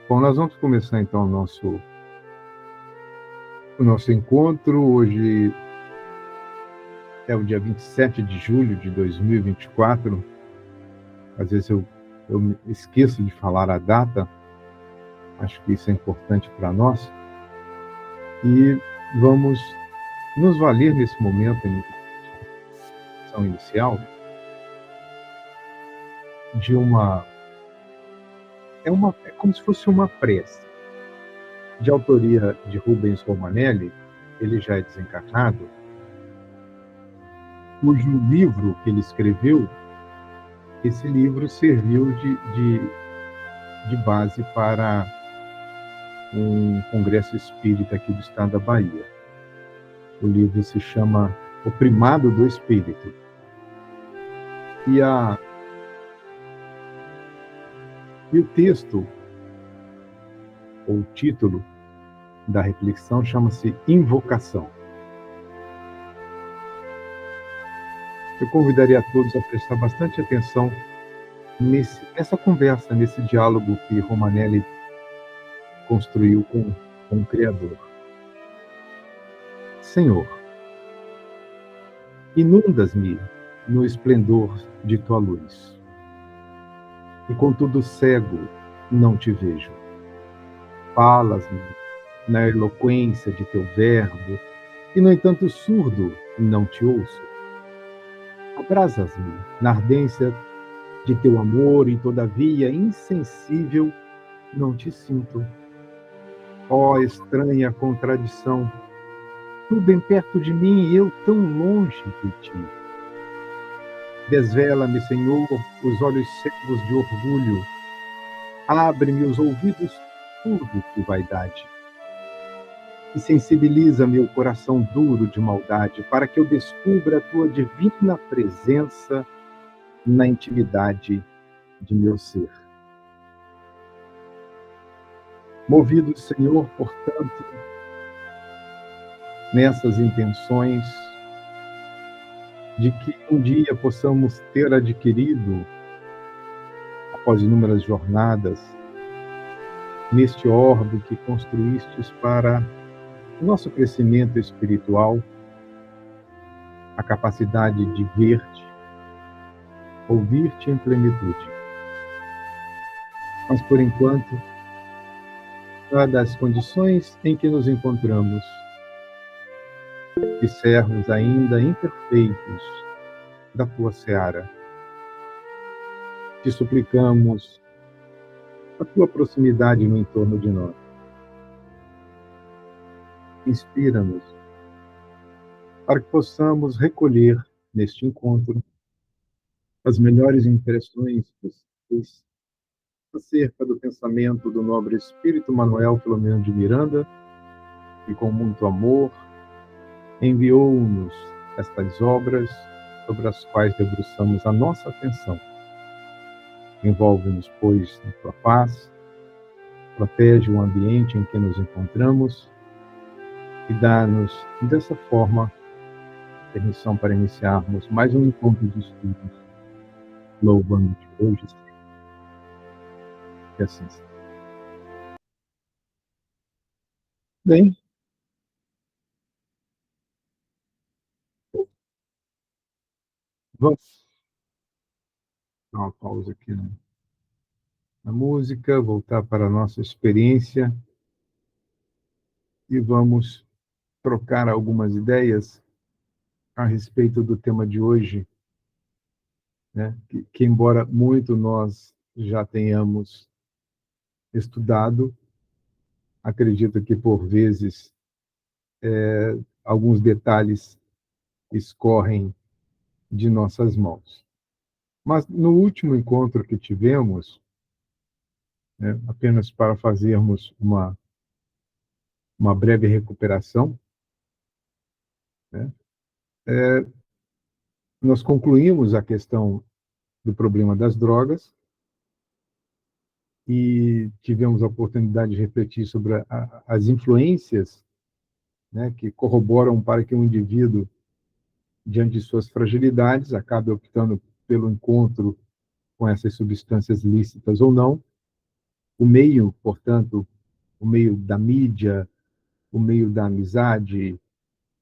Bom, nós vamos começar então o nosso encontro. Hoje é o dia 27 de julho de 2024. Às vezes eu me esqueço de falar a data, acho que isso é importante para nós. E vamos nos valer nesse momento de reflexão inicial de é como se fosse uma prece, de autoria de Rubens Romanelli. Ele já é desencarnado, cujo livro que ele escreveu, esse livro serviu de base para um congresso espírita aqui do estado da Bahia. O livro se chama O Primado do Espírito. E o texto, ou o título da reflexão, chama-se Invocação. Eu convidaria a todos a prestar bastante atenção nessa conversa, nesse diálogo que Romanelli construiu com o Criador. Senhor, inundas-me no esplendor de tua luz, e contudo cego não te vejo. Falas-me na eloquência de teu verbo, e no entanto surdo não te ouço. Abrasas-me na ardência de teu amor, e todavia insensível não te sinto. Ó estranha contradição, tu bem perto de mim e eu tão longe de ti. Desvela-me, Senhor, os olhos cegos de orgulho, abre-me os ouvidos surdos de vaidade, e sensibiliza meu coração duro de maldade, para que eu descubra a tua divina presença na intimidade de meu ser. Movido, Senhor, portanto, nessas intenções de que um dia possamos ter adquirido, após inúmeras jornadas, neste orbe que construístes para o nosso crescimento espiritual, a capacidade de ver-te, ouvir-te em plenitude. Mas, por enquanto, dadas as condições em que nos encontramos, de servos ainda imperfeitos da tua seara, te suplicamos a tua proximidade no entorno de nós. Inspira-nos para que possamos recolher neste encontro as melhores impressões possíveis acerca do pensamento do nobre espírito Manuel Filomeno de Miranda, que com muito amor enviou-nos estas obras sobre as quais debruçamos a nossa atenção. Envolve-nos, pois, na tua paz, protege o ambiente em que nos encontramos e dá-nos, dessa forma, permissão para iniciarmos mais um encontro de estudos, louvando-te hoje, que assim seja. Bem, vamos dar uma pausa aqui na música, voltar para a nossa experiência e vamos trocar algumas ideias a respeito do tema de hoje, né? Que embora muito nós já tenhamos estudado, acredito que por vezes alguns detalhes escorrem de nossas mãos. Mas no último encontro que tivemos, né, apenas para fazermos uma breve recuperação, né, nós concluímos a questão do problema das drogas e tivemos a oportunidade de refletir sobre as influências, né, que corroboram para que um indivíduo, diante de suas fragilidades, acabe optando pelo encontro com essas substâncias lícitas ou não. o meio, portanto, o meio da mídia, o meio da amizade,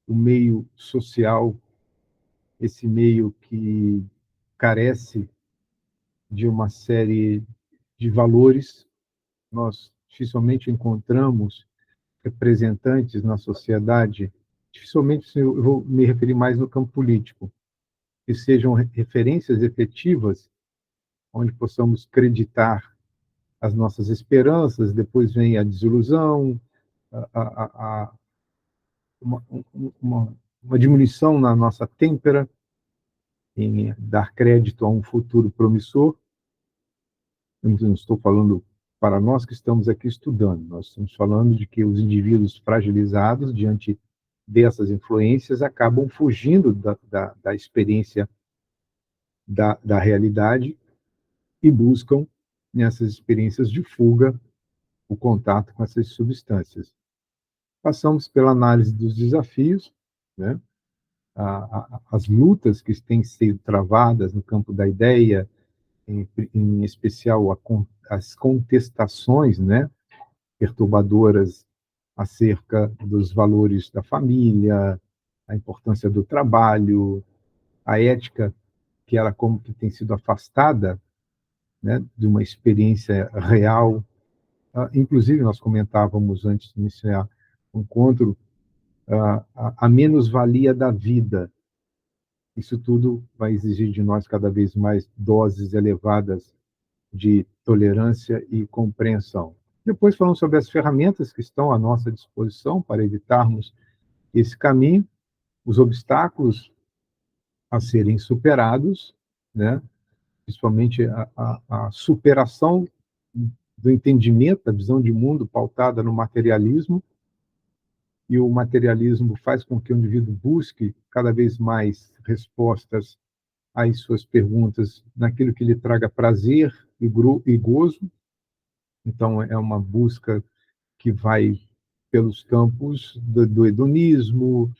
o meio social, esse meio que carece de uma série de valores. Nós dificilmente encontramos representantes na sociedade, dificilmente eu vou me referir mais no campo político, que sejam referências efetivas, onde possamos acreditar as nossas esperanças, depois vem a desilusão, a uma, uma diminuição na nossa têmpera, em dar crédito a um futuro promissor. Eu não estou falando para nós que estamos aqui estudando, nós estamos falando de que os indivíduos fragilizados, diante dessas influências, acabam fugindo da experiência da realidade e buscam, nessas experiências de fuga, o contato com essas substâncias. Passamos pela análise dos desafios, né? As lutas que têm sido travadas no campo da ideia, em especial as contestações, né, perturbadoras acerca dos valores da família, a importância do trabalho, a ética que ela como que tem sido afastada, né, de uma experiência real. Inclusive, nós comentávamos antes de iniciar o encontro, a menos-valia da vida. Isso tudo vai exigir de nós cada vez mais doses elevadas de tolerância e compreensão. Depois falamos sobre as ferramentas que estão à nossa disposição para evitarmos esse caminho, os obstáculos a serem superados, né? Principalmente a superação do entendimento, da visão de mundo pautada no materialismo, e o materialismo faz com que o indivíduo busque cada vez mais respostas às suas perguntas naquilo que lhe traga prazer e gozo. Então, é uma busca que vai pelos campos do hedonismo,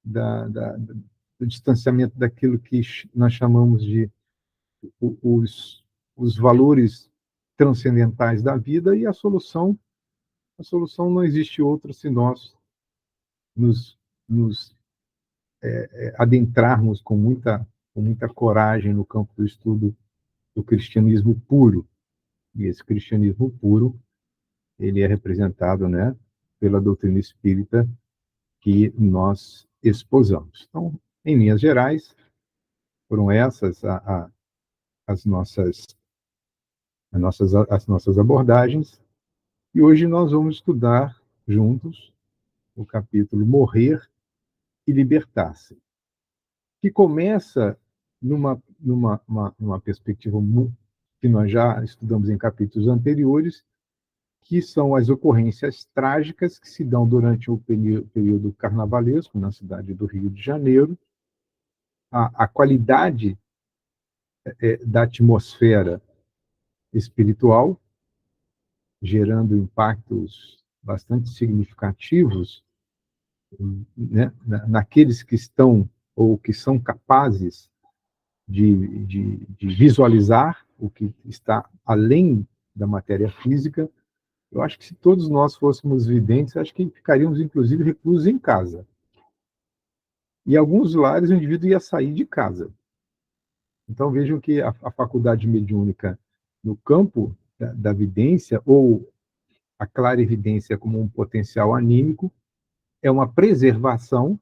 do distanciamento daquilo que nós chamamos de os valores transcendentais da vida, e a solução não existe outra se nós nos adentrarmos com muita coragem no campo do estudo do cristianismo puro. E esse cristianismo puro, ele é representado, né, pela doutrina espírita que nós esposamos. Então, em linhas gerais, foram essas as nossas abordagens, e hoje nós vamos estudar juntos o capítulo Morrer e Libertar-se, que começa numa perspectiva que nós já estudamos em capítulos anteriores, que são as ocorrências trágicas que se dão durante o período carnavalesco na cidade do Rio de Janeiro, a qualidade da atmosfera espiritual, gerando impactos bastante significativos, né, naqueles que estão ou que são capazes de visualizar o que está além da matéria física. Eu acho que se todos nós fôssemos videntes, acho que ficaríamos, inclusive, reclusos em casa. E em alguns lares o indivíduo ia sair de casa. Então vejam que a faculdade mediúnica no campo da vidência, ou a clarividência como um potencial anímico, é uma preservação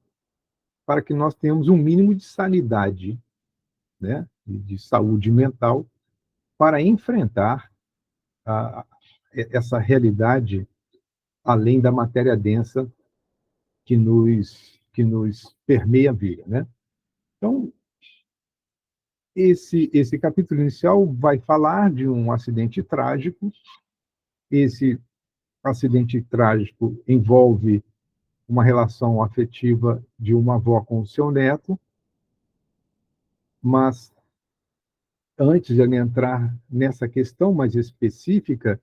para que nós tenhamos um mínimo de sanidade, né, de saúde mental, para enfrentar essa realidade além da matéria densa que nos permeia a vida, né? Então, esse capítulo inicial vai falar de um acidente trágico. Esse acidente trágico envolve uma relação afetiva de uma avó com o seu neto, mas antes de entrar nessa questão mais específica,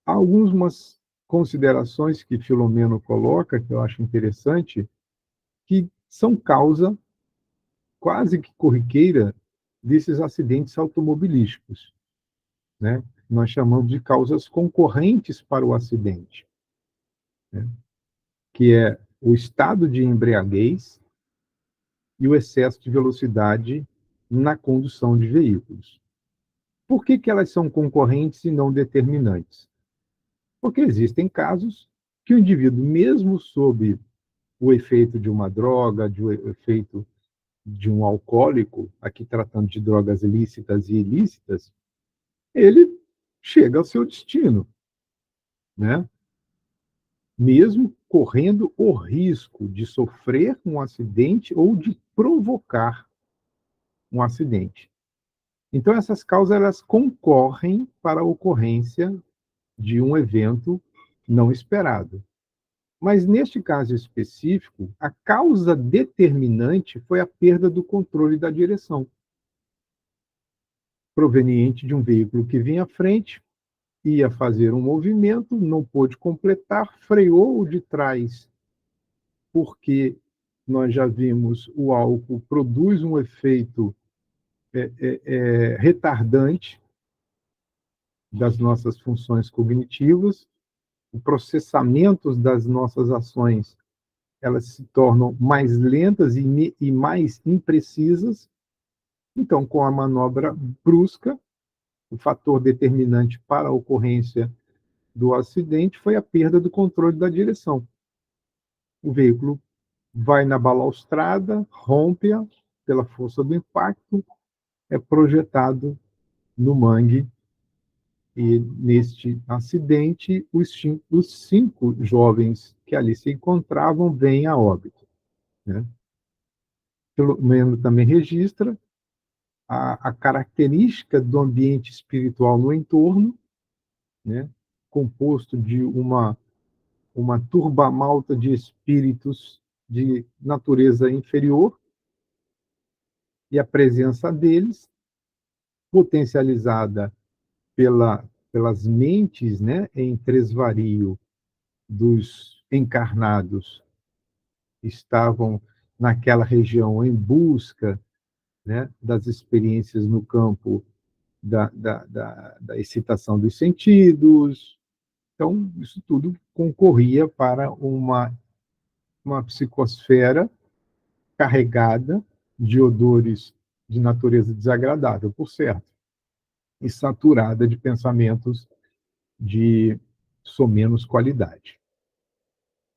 há algumas considerações que Filomeno coloca, que eu acho interessante, que são causa quase que corriqueira desses acidentes automobilísticos, né? nós chamamos de causas concorrentes para o acidente, né? Que é o estado de embriaguez e o excesso de velocidade na condução de veículos. Por que elas são concorrentes e não determinantes? Porque existem casos que o indivíduo, mesmo sob o efeito de uma droga, de um efeito de um alcoólico, aqui tratando de drogas lícitas e ilícitas, ele chega ao seu destino, né? Mesmo correndo o risco de sofrer um acidente ou de provocar um acidente. Então, essas causas elas concorrem para a ocorrência de um evento não esperado. Mas, neste caso específico, a causa determinante foi a perda do controle da direção, proveniente de um veículo que vinha à frente, ia fazer um movimento, não pôde completar, freou o de trás, porque nós já vimos o álcool produz um efeito retardante das nossas funções cognitivas, o processamento das nossas ações elas se tornam mais lentas e mais imprecisas. Então, com a manobra brusca, o fator determinante para a ocorrência do acidente foi a perda do controle da direção. O veículo vai na balaustrada, rompe-a pela força do impacto, é projetado no mangue e, neste acidente, os 5 jovens que ali se encontravam vêm a óbito, né? Pelo menos também registra a característica do ambiente espiritual no entorno, né? Composto de uma turba malta de espíritos de natureza inferior, e a presença deles, potencializada pelas mentes, né, em tresvario dos encarnados, estavam naquela região em busca, né, das experiências no campo da excitação dos sentidos. Então, isso tudo concorria para uma psicosfera carregada de odores de natureza desagradável, por certo, e saturada de pensamentos de somenos qualidade.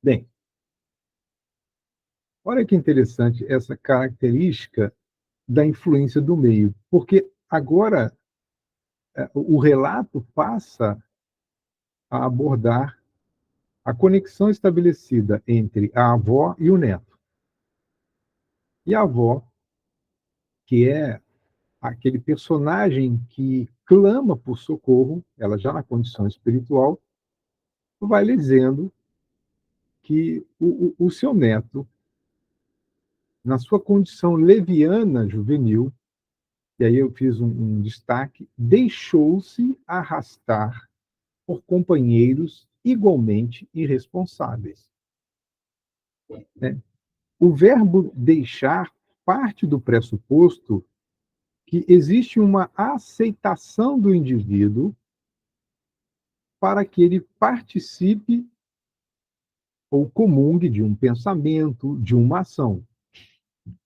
Bem, olha que interessante essa característica da influência do meio, porque agora o relato passa a abordar a conexão estabelecida entre a avó e o neto. E a avó, que é aquele personagem que clama por socorro, ela já na condição espiritual, vai lhe dizendo que o seu neto, na sua condição leviana juvenil, e aí eu fiz um destaque, deixou-se arrastar por companheiros igualmente irresponsáveis, né? O verbo deixar parte do pressuposto que existe uma aceitação do indivíduo para que ele participe ou comungue de um pensamento, de uma ação.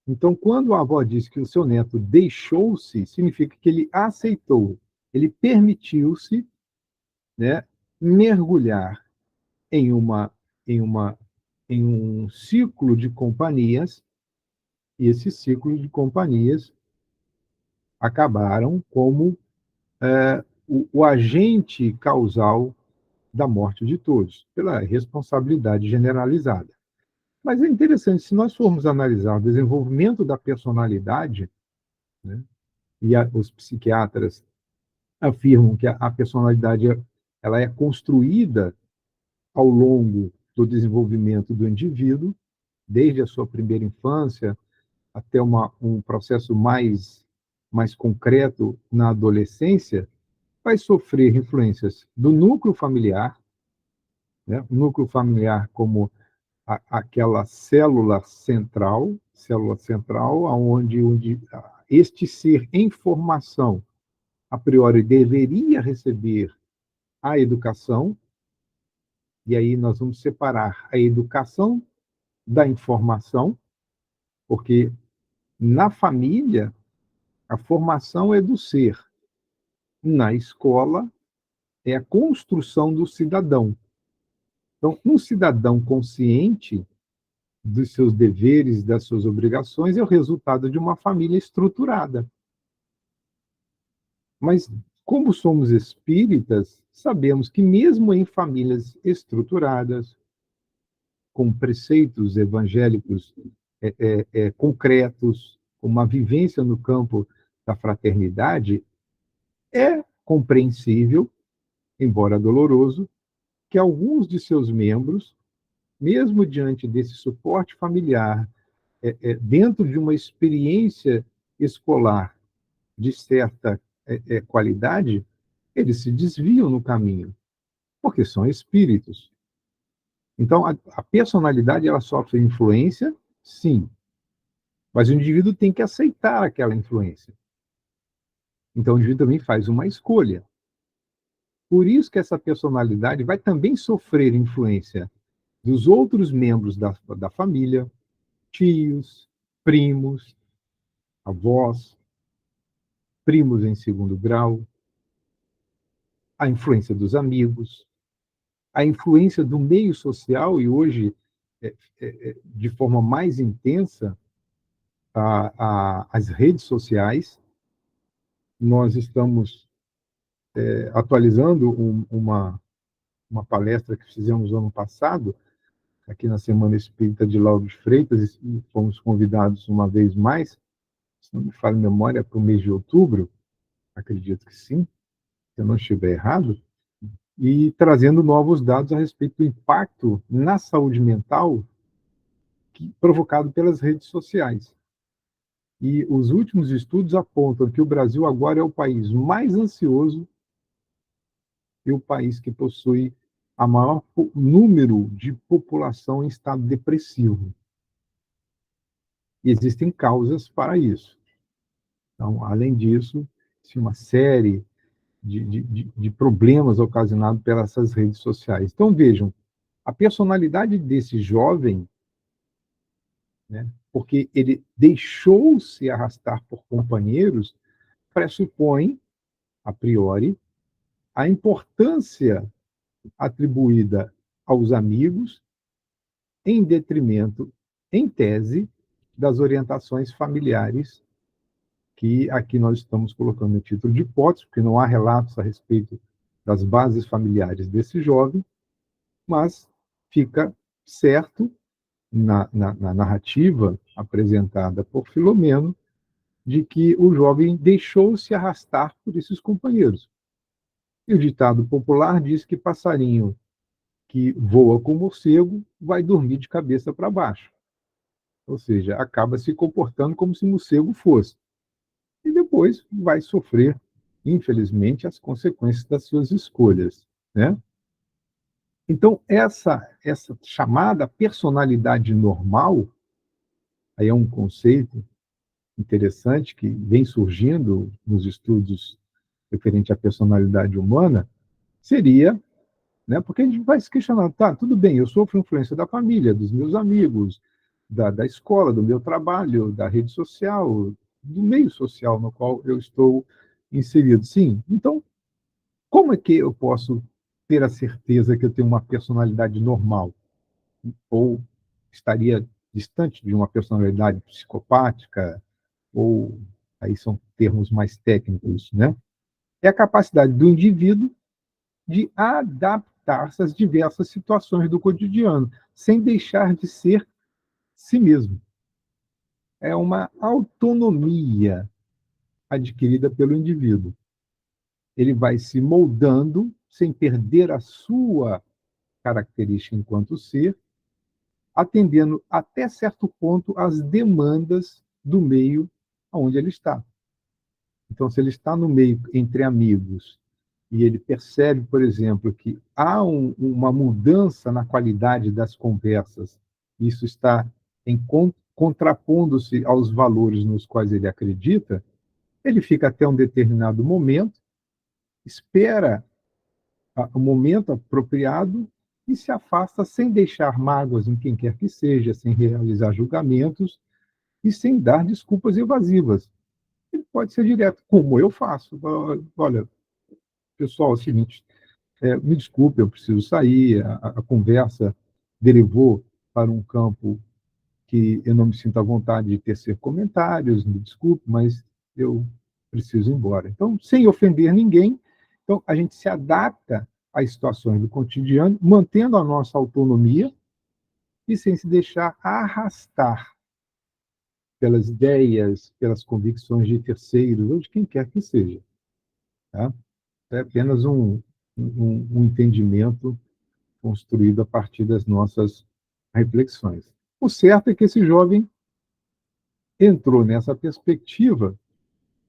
Então, quando a avó diz que o seu neto deixou-se, significa que ele aceitou, ele permitiu-se, né, mergulhar em uma em uma em um ciclo de companhias, e esse ciclo de companhias acabaram como o agente causal da morte de todos, pela responsabilidade generalizada. Mas é interessante, se nós formos analisar o desenvolvimento da personalidade, né, e os psiquiatras afirmam que a personalidade ela é construída ao longo do desenvolvimento do indivíduo, desde a sua primeira infância até um processo mais concreto na adolescência, vai sofrer influências do núcleo familiar, né? O núcleo familiar como aquela célula central, onde este ser em formação a priori, deveria receber a educação, e aí nós vamos separar a educação da informação, porque na família a formação é do ser, na escola é a construção do cidadão. Então, um cidadão consciente dos seus deveres, das suas obrigações, é o resultado de uma família estruturada. Mas, como somos espíritas, sabemos que, mesmo em famílias estruturadas, com preceitos evangélicos concretos, uma vivência no campo da fraternidade, é compreensível, embora doloroso, que alguns de seus membros, mesmo diante desse suporte familiar, dentro de uma experiência escolar de certa qualidade, eles se desviam no caminho, porque são espíritos. Então, a personalidade ela sofre influência, sim, mas o indivíduo tem que aceitar aquela influência. Então, o indivíduo também faz uma escolha. Por isso que essa personalidade vai também sofrer influência dos outros membros da família, tios, primos, avós, primos em segundo grau, a influência dos amigos, a influência do meio social, e hoje, de forma mais intensa, as redes sociais. Nós estamos atualizando uma palestra que fizemos no ano passado, aqui na Semana Espírita de Lauro de Freitas, e fomos convidados uma vez mais, se não me falha a memória, para o mês de outubro, acredito que sim, se eu não estiver errado, e trazendo novos dados a respeito do impacto na saúde mental provocado pelas redes sociais. E os últimos estudos apontam que o Brasil agora é o país mais ansioso e o país que possui a maior número de população em estado depressivo. E existem causas para isso. Então, além disso, uma série de problemas ocasionados pelas redes sociais. Então, vejam, a personalidade desse jovem, né, porque ele deixou-se arrastar por companheiros, pressupõe, a priori, a importância atribuída aos amigos em detrimento, em tese, das orientações familiares, que aqui nós estamos colocando no título de hipótese, porque não há relatos a respeito das bases familiares desse jovem, mas fica certo, na narrativa apresentada por Filomeno, de que o jovem deixou-se arrastar por esses companheiros. E o ditado popular diz que passarinho que voa com morcego vai dormir de cabeça para baixo. Ou seja, acaba se comportando como se morcego fosse. E depois vai sofrer, infelizmente, as consequências das suas escolhas, né? Então, essa chamada personalidade normal, aí é um conceito interessante que vem surgindo nos estudos referente à personalidade humana, seria, né, porque a gente vai se questionar, tá, tudo bem, eu sofro influência da família, dos meus amigos, da escola, do meu trabalho, da rede social, do meio social no qual eu estou inserido. Sim, então, como é que eu posso ter a certeza que eu tenho uma personalidade normal? Ou estaria distante de uma personalidade psicopática? Ou, aí são termos mais técnicos, né? É a capacidade do indivíduo de adaptar-se às diversas situações do cotidiano, sem deixar de ser si mesmo. É uma autonomia adquirida pelo indivíduo. Ele vai se moldando sem perder a sua característica enquanto ser, atendendo até certo ponto às demandas do meio onde ele está. Então, se ele está no meio entre amigos e ele percebe, por exemplo, que há uma mudança na qualidade das conversas, isso está contrapondo-se aos valores nos quais ele acredita, ele fica até um determinado momento espera o momento apropriado e se afasta sem deixar mágoas em quem quer que seja, sem realizar julgamentos e sem dar desculpas evasivas. Ele pode ser direto, como eu faço. Olha, pessoal, é o seguinte, me desculpe, eu preciso sair, a conversa derivou para um campo que eu não me sinto à vontade de tecer comentários, me desculpe, mas eu preciso ir embora. Então, sem ofender ninguém, então a gente se adapta às situações do cotidiano, mantendo a nossa autonomia e sem se deixar arrastar pelas ideias, pelas convicções de terceiros ou de quem quer que seja. Tá? É apenas um entendimento construído a partir das nossas reflexões. O certo é que esse jovem entrou nessa perspectiva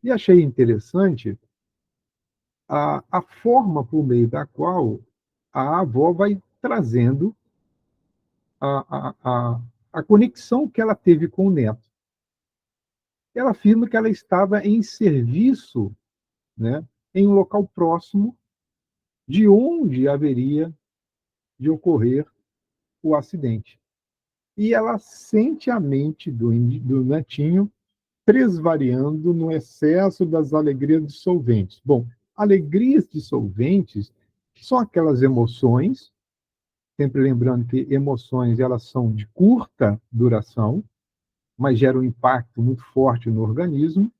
e achei interessante a forma por meio da qual a avó vai trazendo a conexão que ela teve com o neto. Ela afirma que ela estava em serviço, né, em um local próximo de onde haveria de ocorrer o acidente. E ela sente a mente do netinho tresvariando no excesso das alegrias dissolventes. Bom, alegrias dissolventes são aquelas emoções, sempre lembrando que emoções elas são de curta duração, mas geram um impacto muito forte no organismo,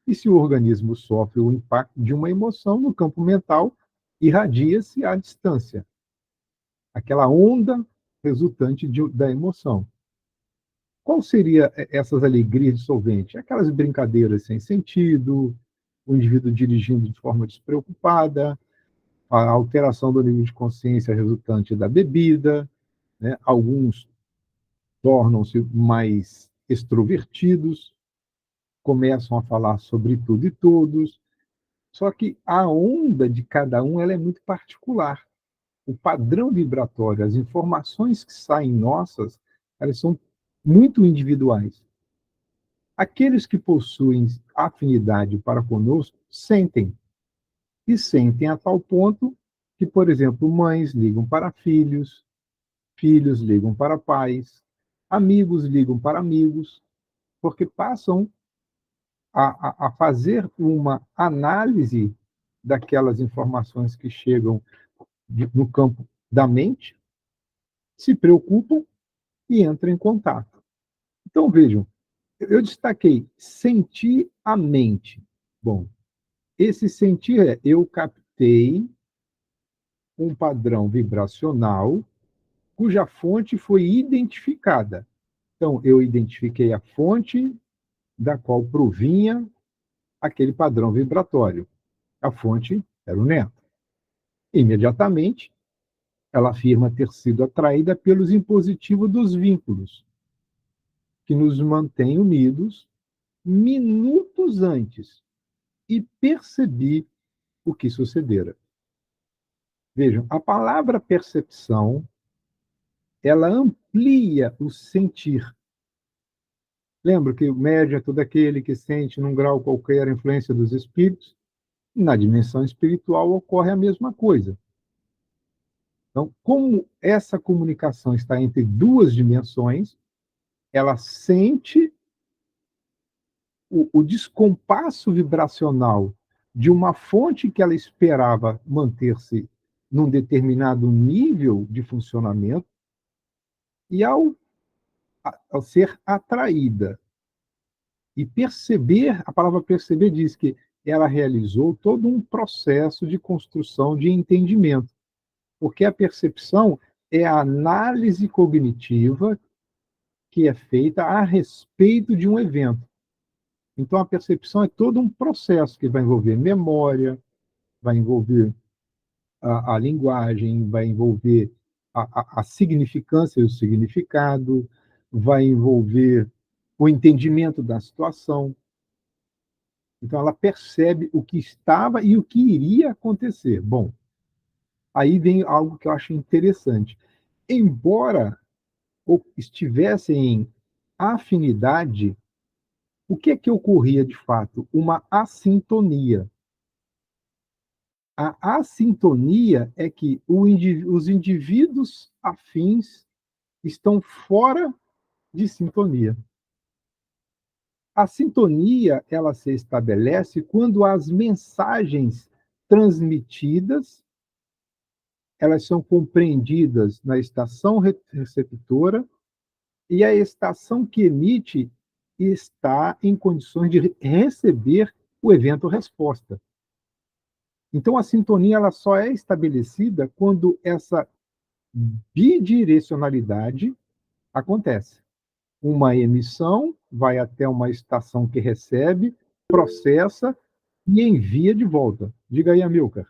e se o organismo sofre o impacto de uma emoção no campo mental, irradia-se à distância, aquela onda resultante da emoção. Qual seria essas alegrias dissolventes? Aquelas brincadeiras sem sentido, o indivíduo dirigindo de forma despreocupada, a alteração do nível de consciência resultante da bebida, né? Alguns tornam-se mais extrovertidos, começam a falar sobre tudo e todos, só que a onda de cada um ela é muito particular. O padrão vibratório, as informações que saem nossas, elas são muito individuais. Aqueles que possuem afinidade para conosco sentem, e sentem a tal ponto que, por exemplo, mães ligam para filhos, filhos ligam para pais, amigos ligam para amigos, porque passam a fazer uma análise daquelas informações que chegam no campo da mente, se preocupam e entram em contato. Então, vejam, eu destaquei sentir a mente. Bom, esse sentir é eu captei um padrão vibracional cuja fonte foi identificada. Então, eu identifiquei a fonte da qual provinha aquele padrão vibratório. A fonte era o neto. Imediatamente, ela afirma ter sido atraída pelos impositivos dos vínculos, que nos mantêm unidos minutos antes, e percebi o que sucedera. Vejam, a palavra percepção, ela amplia o sentir. Lembra que o médium é todo aquele que sente, num grau qualquer, a influência dos espíritos? Na dimensão espiritual ocorre a mesma coisa. Então, como essa comunicação está entre duas dimensões, ela sente o descompasso vibracional de uma fonte que ela esperava manter-se num determinado nível de funcionamento, e ao ser atraída e perceber, a palavra perceber diz que ela realizou todo um processo de construção de entendimento, porque a percepção é a análise cognitiva que é feita a respeito de um evento. Então, a percepção é todo um processo que vai envolver memória, vai envolver a linguagem, vai envolver a significância e o significado, vai envolver o entendimento da situação. Então, ela percebe o que estava e o que iria acontecer. Bom, aí vem algo que eu acho interessante. Embora estivessem em afinidade, o que é que ocorria de fato? Uma assintonia. A assintonia é que os indivíduos afins estão fora de sintonia. A sintonia, ela se estabelece quando as mensagens transmitidas, elas são compreendidas na estação receptora e a estação que emite está em condições de receber o evento resposta. Então, a sintonia ela só é estabelecida quando essa bidirecionalidade acontece. Uma emissão vai até uma estação que recebe, processa e envia de volta. Diga aí, Amilcar.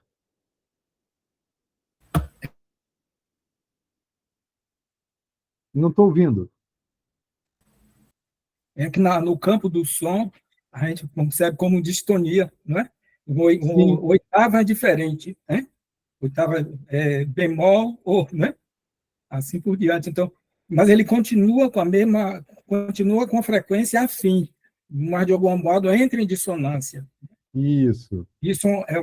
Não estou ouvindo. É que no campo do som, a gente percebe como distonia, não é? Sim, Oitava é diferente, né? Oitava bemol, ou, né? Assim por diante. Então, mas ele continua com a frequência afim, mas de algum modo entra em dissonância. isso. Isso é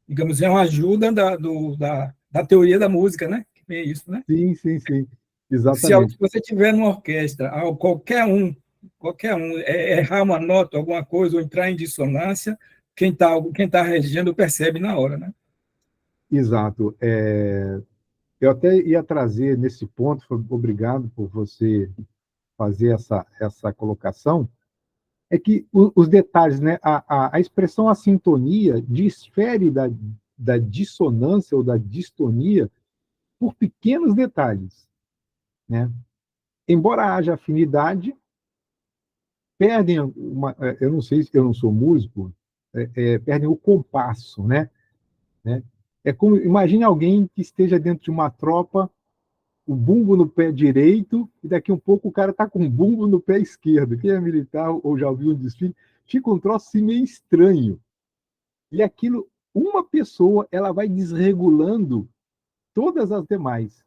digamos, é uma ajuda da teoria da música, né? Que é isso, né? Sim, sim, sim. Se Exatamente. você tiver numa orquestra, qualquer um errar uma nota, alguma coisa, ou entrar em dissonância, quem tá regendo percebe na hora, né? Exato. Eu até ia trazer nesse ponto, obrigado por você fazer essa colocação, é que os detalhes, né? A expressão assintonia difere da dissonância ou da distonia por pequenos detalhes, né? Embora haja afinidade, perdem eu não sei, eu não sou músico, perdem o compasso, né? É como, imagine alguém que esteja dentro de uma tropa, o bumbo no pé direito, e daqui um pouco o cara está com o bumbo no pé esquerdo. Quem é militar ou já ouviu um desfile, fica um troço assim meio estranho. E aquilo, uma pessoa, ela vai desregulando todas as demais.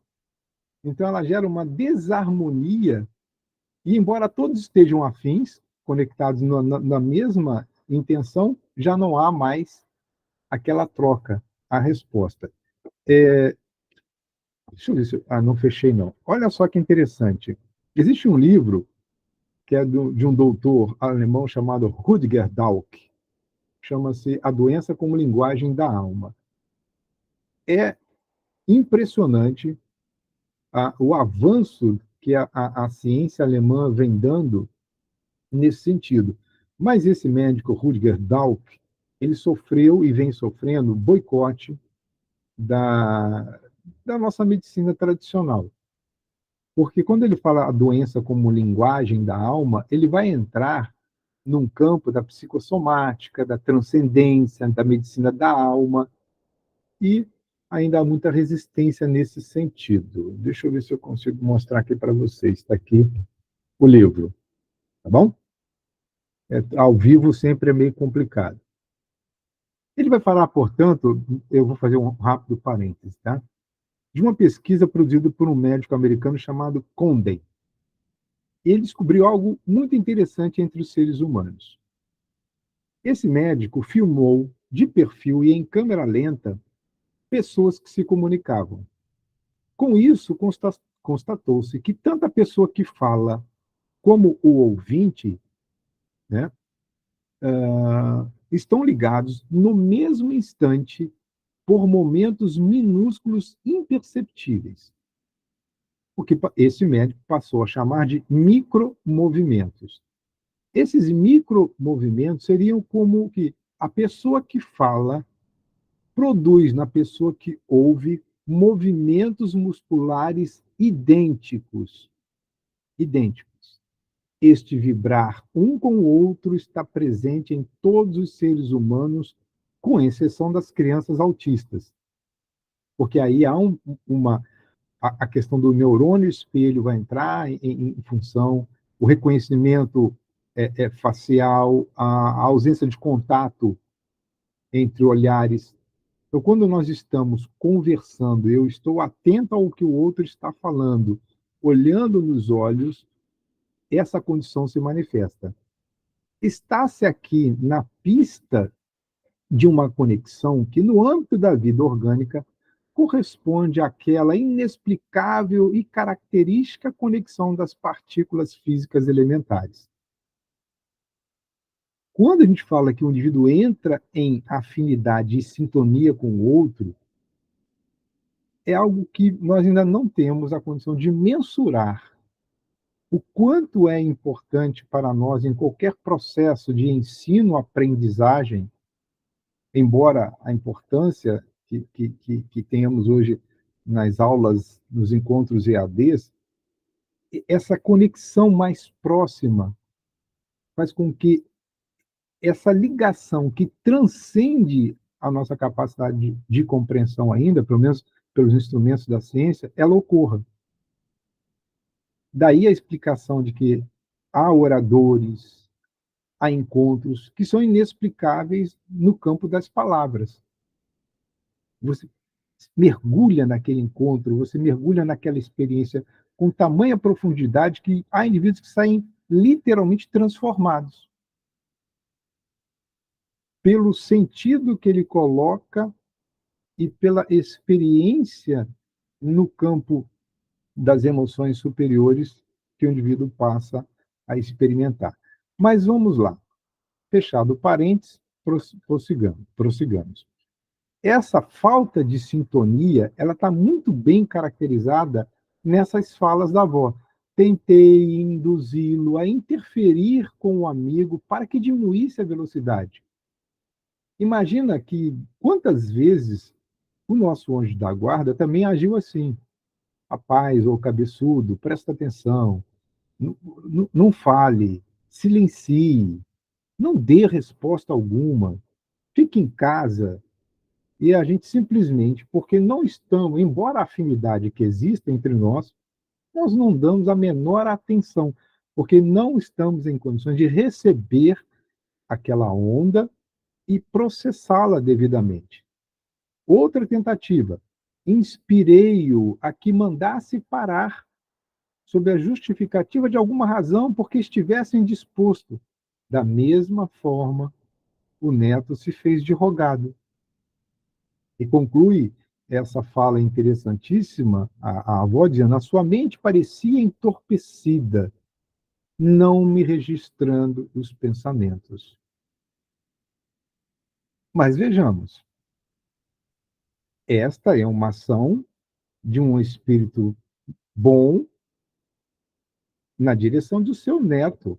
Então ela gera uma desarmonia, e embora todos estejam afins, conectados na mesma intenção, já não há mais aquela troca, a resposta. Deixa eu ver se. Não fechei, não. Olha só que interessante. Existe um livro que é de um doutor alemão chamado Rüdiger Dahlke, chama-se A Doença como Linguagem da Alma. É impressionante o avanço que a ciência alemã vem dando nesse sentido. Mas esse médico, Rüdiger Dahlke, ele sofreu e vem sofrendo boicote da, da nossa medicina tradicional. Porque quando ele fala a doença como linguagem da alma, ele vai entrar num campo da psicossomática, da transcendência, da medicina da alma, e ainda há muita resistência nesse sentido. Deixa eu ver se eu consigo mostrar aqui para vocês. Está aqui o livro, tá bom? Ao vivo sempre é meio complicado. Ele vai falar, portanto, eu vou fazer um rápido parênteses, tá? De uma pesquisa produzida por um médico americano chamado Condon. Ele descobriu algo muito interessante entre os seres humanos. Esse médico filmou de perfil e em câmera lenta pessoas que se comunicavam. Com isso, constatou-se que tanto a pessoa que fala como o ouvinte, né, estão ligados no mesmo instante por momentos minúsculos imperceptíveis, o que esse médico passou a chamar de micromovimentos. Esses micromovimentos seriam como que a pessoa que fala produz na pessoa que ouve movimentos musculares idênticos. Idênticos. Este vibrar um com o outro está presente em todos os seres humanos, com exceção das crianças autistas. Porque aí há a questão do neurônio espelho vai entrar em função, o reconhecimento facial, a ausência de contato entre olhares. Então, quando nós estamos conversando, eu estou atento ao que o outro está falando, olhando nos olhos, essa condição se manifesta. Está-se aqui na pista de uma conexão que, no âmbito da vida orgânica, corresponde àquela inexplicável e característica conexão das partículas físicas elementares. Quando a gente fala que o indivíduo entra em afinidade e sintonia com o outro, é algo que nós ainda não temos a condição de mensurar o quanto é importante para nós em qualquer processo de ensino-aprendizagem, embora a importância que tenhamos hoje nas aulas, nos encontros EADs, essa conexão mais próxima faz com que essa ligação que transcende a nossa capacidade de compreensão ainda, pelo menos pelos instrumentos da ciência, ela ocorra. Daí a explicação de que há oradores, há encontros que são inexplicáveis no campo das palavras. Você mergulha naquele encontro, você mergulha naquela experiência com tamanha profundidade que há indivíduos que saem literalmente transformados pelo sentido que ele coloca e pela experiência no campo das emoções superiores que o indivíduo passa a experimentar. Mas vamos lá. Fechado parênteses, prossigamos. Essa falta de sintonia, ela está muito bem caracterizada nessas falas da avó. Tentei induzi-lo a interferir com o amigo para que diminuísse a velocidade. Imagina que quantas vezes o nosso anjo da guarda também agiu assim. Rapaz, ou cabeçudo, presta atenção, não fale, silencie, não dê resposta alguma, fique em casa. E a gente simplesmente, porque não estamos, embora a afinidade que exista entre nós, nós não damos a menor atenção, porque não estamos em condições de receber aquela onda e processá-la devidamente. Outra tentativa, inspirei-o a que mandasse parar, sob a justificativa de alguma razão, porque estivesse indisposto. Da mesma forma, o neto se fez de rogado. E conclui essa fala interessantíssima, a avó dizendo, a sua mente parecia entorpecida, não me registrando os pensamentos. Mas vejamos, esta é uma ação de um espírito bom na direção do seu neto.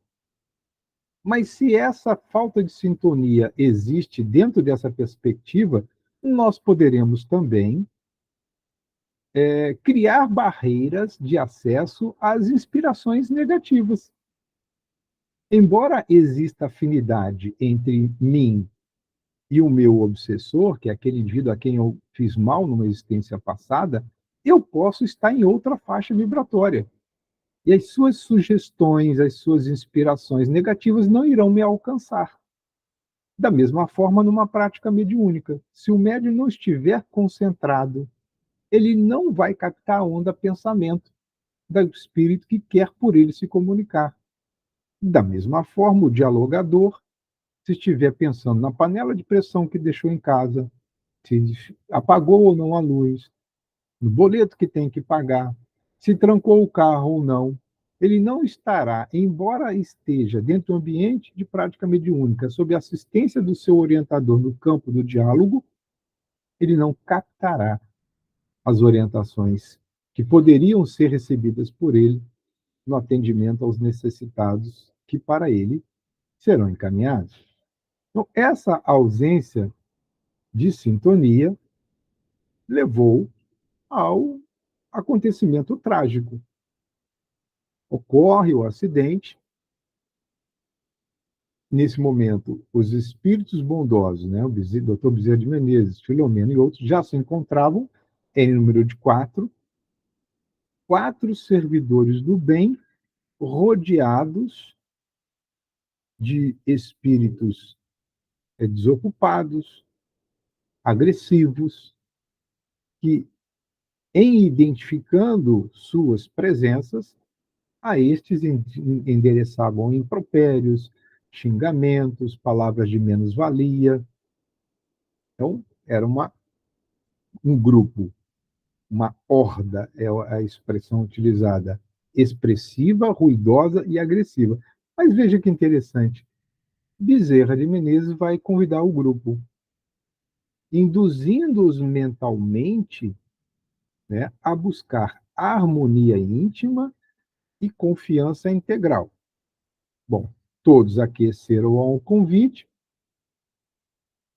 Mas se essa falta de sintonia existe dentro dessa perspectiva, nós poderemos também criar barreiras de acesso às inspirações negativas. Embora exista afinidade entre mim e o meu obsessor, que é aquele indivíduo a quem eu fiz mal numa existência passada, eu posso estar em outra faixa vibratória. E as suas sugestões, as suas inspirações negativas não irão me alcançar. Da mesma forma, numa prática mediúnica. Se o médium não estiver concentrado, ele não vai captar a onda pensamento do espírito que quer por ele se comunicar. Da mesma forma, o dialogador, se estiver pensando na panela de pressão que deixou em casa, se apagou ou não a luz, no boleto que tem que pagar, se trancou o carro ou não, ele não estará, embora esteja dentro do ambiente de prática mediúnica, sob a assistência do seu orientador no campo do diálogo, ele não captará as orientações que poderiam ser recebidas por ele no atendimento aos necessitados que para ele serão encaminhados. Então, essa ausência de sintonia levou ao acontecimento trágico. Ocorre o acidente. Nesse momento, os espíritos bondosos, né, o Dr. Bezerra de Menezes, Filomeno e outros, já se encontravam em número de quatro servidores do bem, rodeados de espíritos desocupados, agressivos, que, em identificando suas presenças, a estes endereçavam impropérios, xingamentos, palavras de menos-valia, Então, era um grupo, uma horda, é a expressão utilizada, expressiva, ruidosa e agressiva. Mas veja que interessante, Bezerra de Menezes vai convidar o grupo, induzindo-os mentalmente, né, a buscar harmonia íntima e confiança integral. Bom, todos aqueceram ao convite,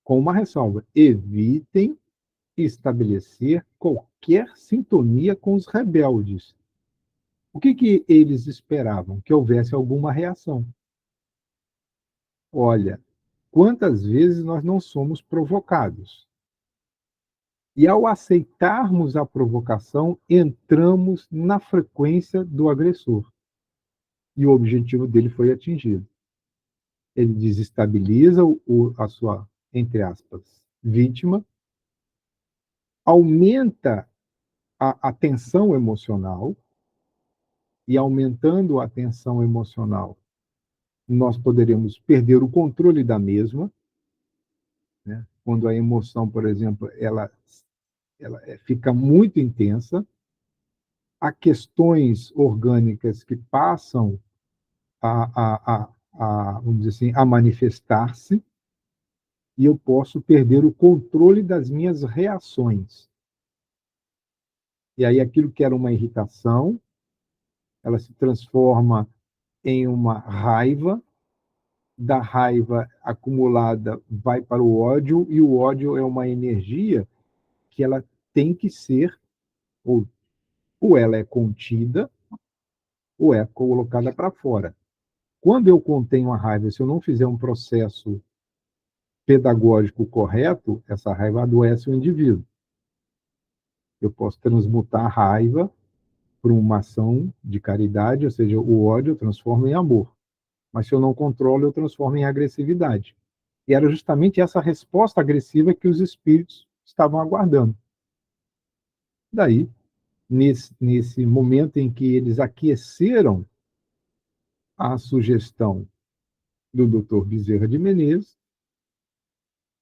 com uma ressalva: evitem estabelecer qualquer sintonia com os rebeldes. O que eles esperavam? Que houvesse alguma reação. Olha, quantas vezes nós não somos provocados? E ao aceitarmos a provocação, entramos na frequência do agressor. E o objetivo dele foi atingido. Ele desestabiliza a sua, entre aspas, vítima, aumenta a tensão emocional, e aumentando a tensão emocional, nós poderemos perder o controle da mesma, né? Quando a emoção, por exemplo, ela fica muito intensa, há questões orgânicas que passam vamos dizer assim, a manifestar-se, e eu posso perder o controle das minhas reações. E aí aquilo que era uma irritação, ela se transforma em uma raiva, da raiva acumulada vai para o ódio, e o ódio é uma energia que ela tem que ser, ou ela é contida, ou é colocada para fora. Quando eu contenho a raiva, se eu não fizer um processo pedagógico correto, essa raiva adoece o indivíduo. Eu posso transmutar a raiva por uma ação de caridade, ou seja, o ódio eu transformo em amor. Mas se eu não controlo, eu transformo em agressividade. E era justamente essa resposta agressiva que os espíritos estavam aguardando. Daí, nesse momento em que eles aqueceram a sugestão do Dr. Bezerra de Menezes,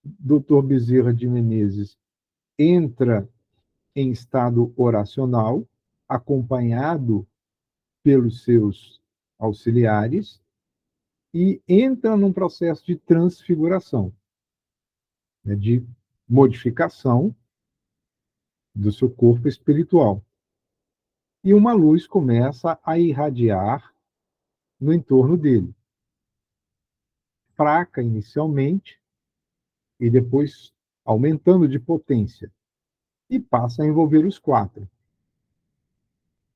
Dr. Bezerra de Menezes entra em estado oracional, acompanhado pelos seus auxiliares, e entra num processo de transfiguração, né, de modificação do seu corpo espiritual. E uma luz começa a irradiar no entorno dele. Fraca inicialmente, e depois aumentando de potência, e passa a envolver os quatro.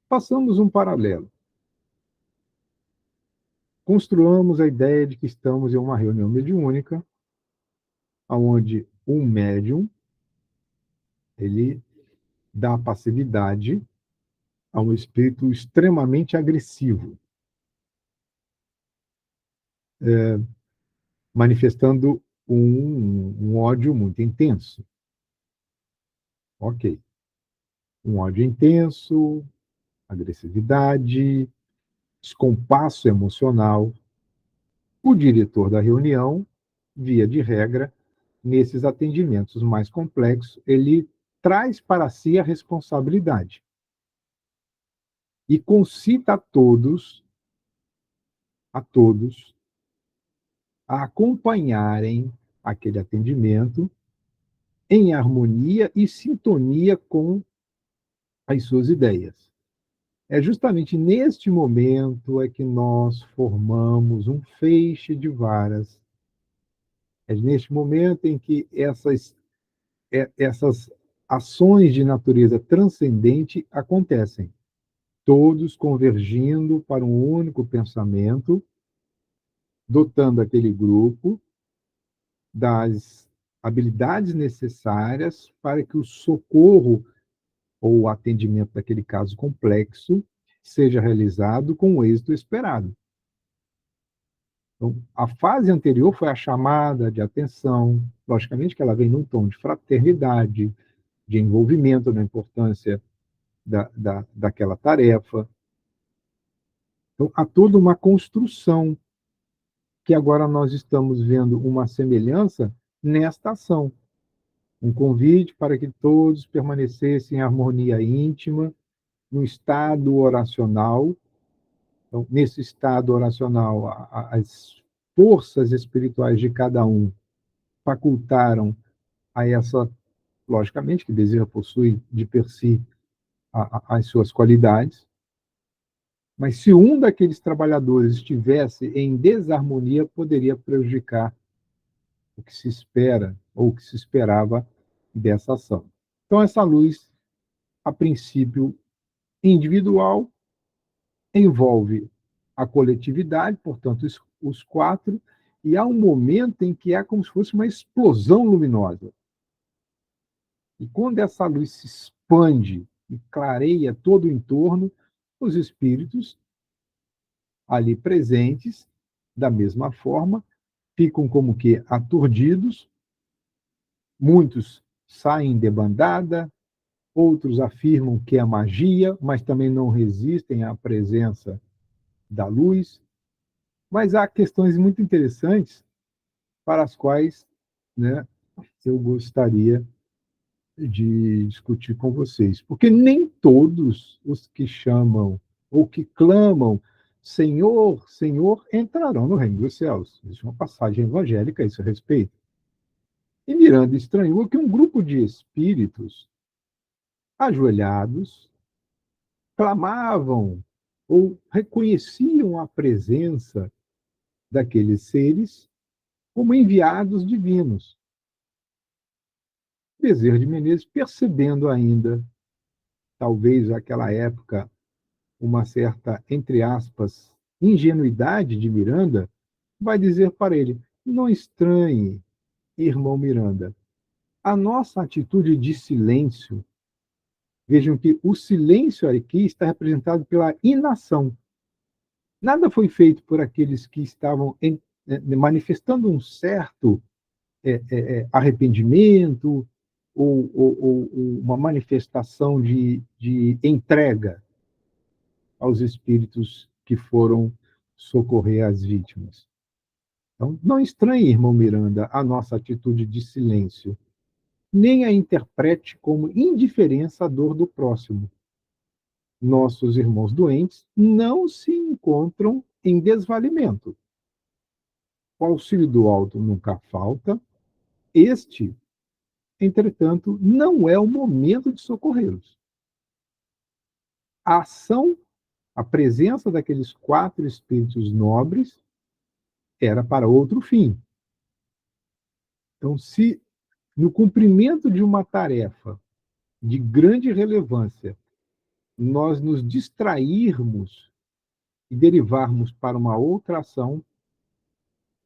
Passamos um paralelo. Construamos a ideia de que estamos em uma reunião mediúnica, onde um médium ele dá passividade a um espírito extremamente agressivo, manifestando um ódio muito intenso. Ok. Um ódio intenso, agressividade, descompasso emocional. O diretor da reunião, via de regra, nesses atendimentos mais complexos, ele traz para si a responsabilidade e concita a todos, a acompanharem aquele atendimento em harmonia e sintonia com as suas ideias. É justamente neste momento é que nós formamos um feixe de varas. É neste momento em que essas ações de natureza transcendente acontecem, todos convergindo para um único pensamento, dotando aquele grupo das habilidades necessárias para que o socorro ou o atendimento daquele caso complexo seja realizado com o êxito esperado. Então, a fase anterior foi a chamada de atenção, logicamente que ela vem num tom de fraternidade, de envolvimento na importância daquela tarefa. Então, há toda uma construção que agora nós estamos vendo uma semelhança nesta ação. Um convite para que todos permanecessem em harmonia íntima, no estado oracional. Então, nesse estado oracional, as forças espirituais de cada um facultaram a essa, logicamente, que Bezerra possui de per si as suas qualidades, mas se um daqueles trabalhadores estivesse em desarmonia, poderia prejudicar o que se espera ou o que se esperava dessa ação. Então, essa luz, a princípio individual, envolve a coletividade, portanto, os quatro, e há um momento em que é como se fosse uma explosão luminosa. E quando essa luz se expande e clareia todo o entorno, os espíritos ali presentes, da mesma forma, ficam como que aturdidos, muitos saem debandada, outros afirmam que é magia, mas também não resistem à presença da luz. Mas há questões muito interessantes para as quais, né, eu gostaria de discutir com vocês. Porque nem todos os que chamam ou que clamam Senhor, Senhor, entrarão no reino dos céus. Existe uma passagem evangélica a esse respeito. E Miranda estranhou que um grupo de espíritos ajoelhados clamavam ou reconheciam a presença daqueles seres como enviados divinos. Bezerra de Menezes, percebendo ainda, talvez naquela época, uma certa, entre aspas, ingenuidade de Miranda, vai dizer para ele: não estranhe, irmão Miranda, a nossa atitude de silêncio. Vejam que o silêncio aqui está representado pela inação. Nada foi feito por aqueles que estavam manifestando um certo arrependimento ou uma manifestação de entrega aos espíritos que foram socorrer as vítimas. Então, não estranhe, irmão Miranda, a nossa atitude de silêncio, nem a interprete como indiferença à dor do próximo. Nossos irmãos doentes não se encontram em desvalimento. O auxílio do alto nunca falta. Este, entretanto, não é o momento de socorrê-los. A ação, a presença daqueles quatro espíritos nobres era para outro fim. Então, se no cumprimento de uma tarefa de grande relevância nós nos distrairmos e derivarmos para uma outra ação,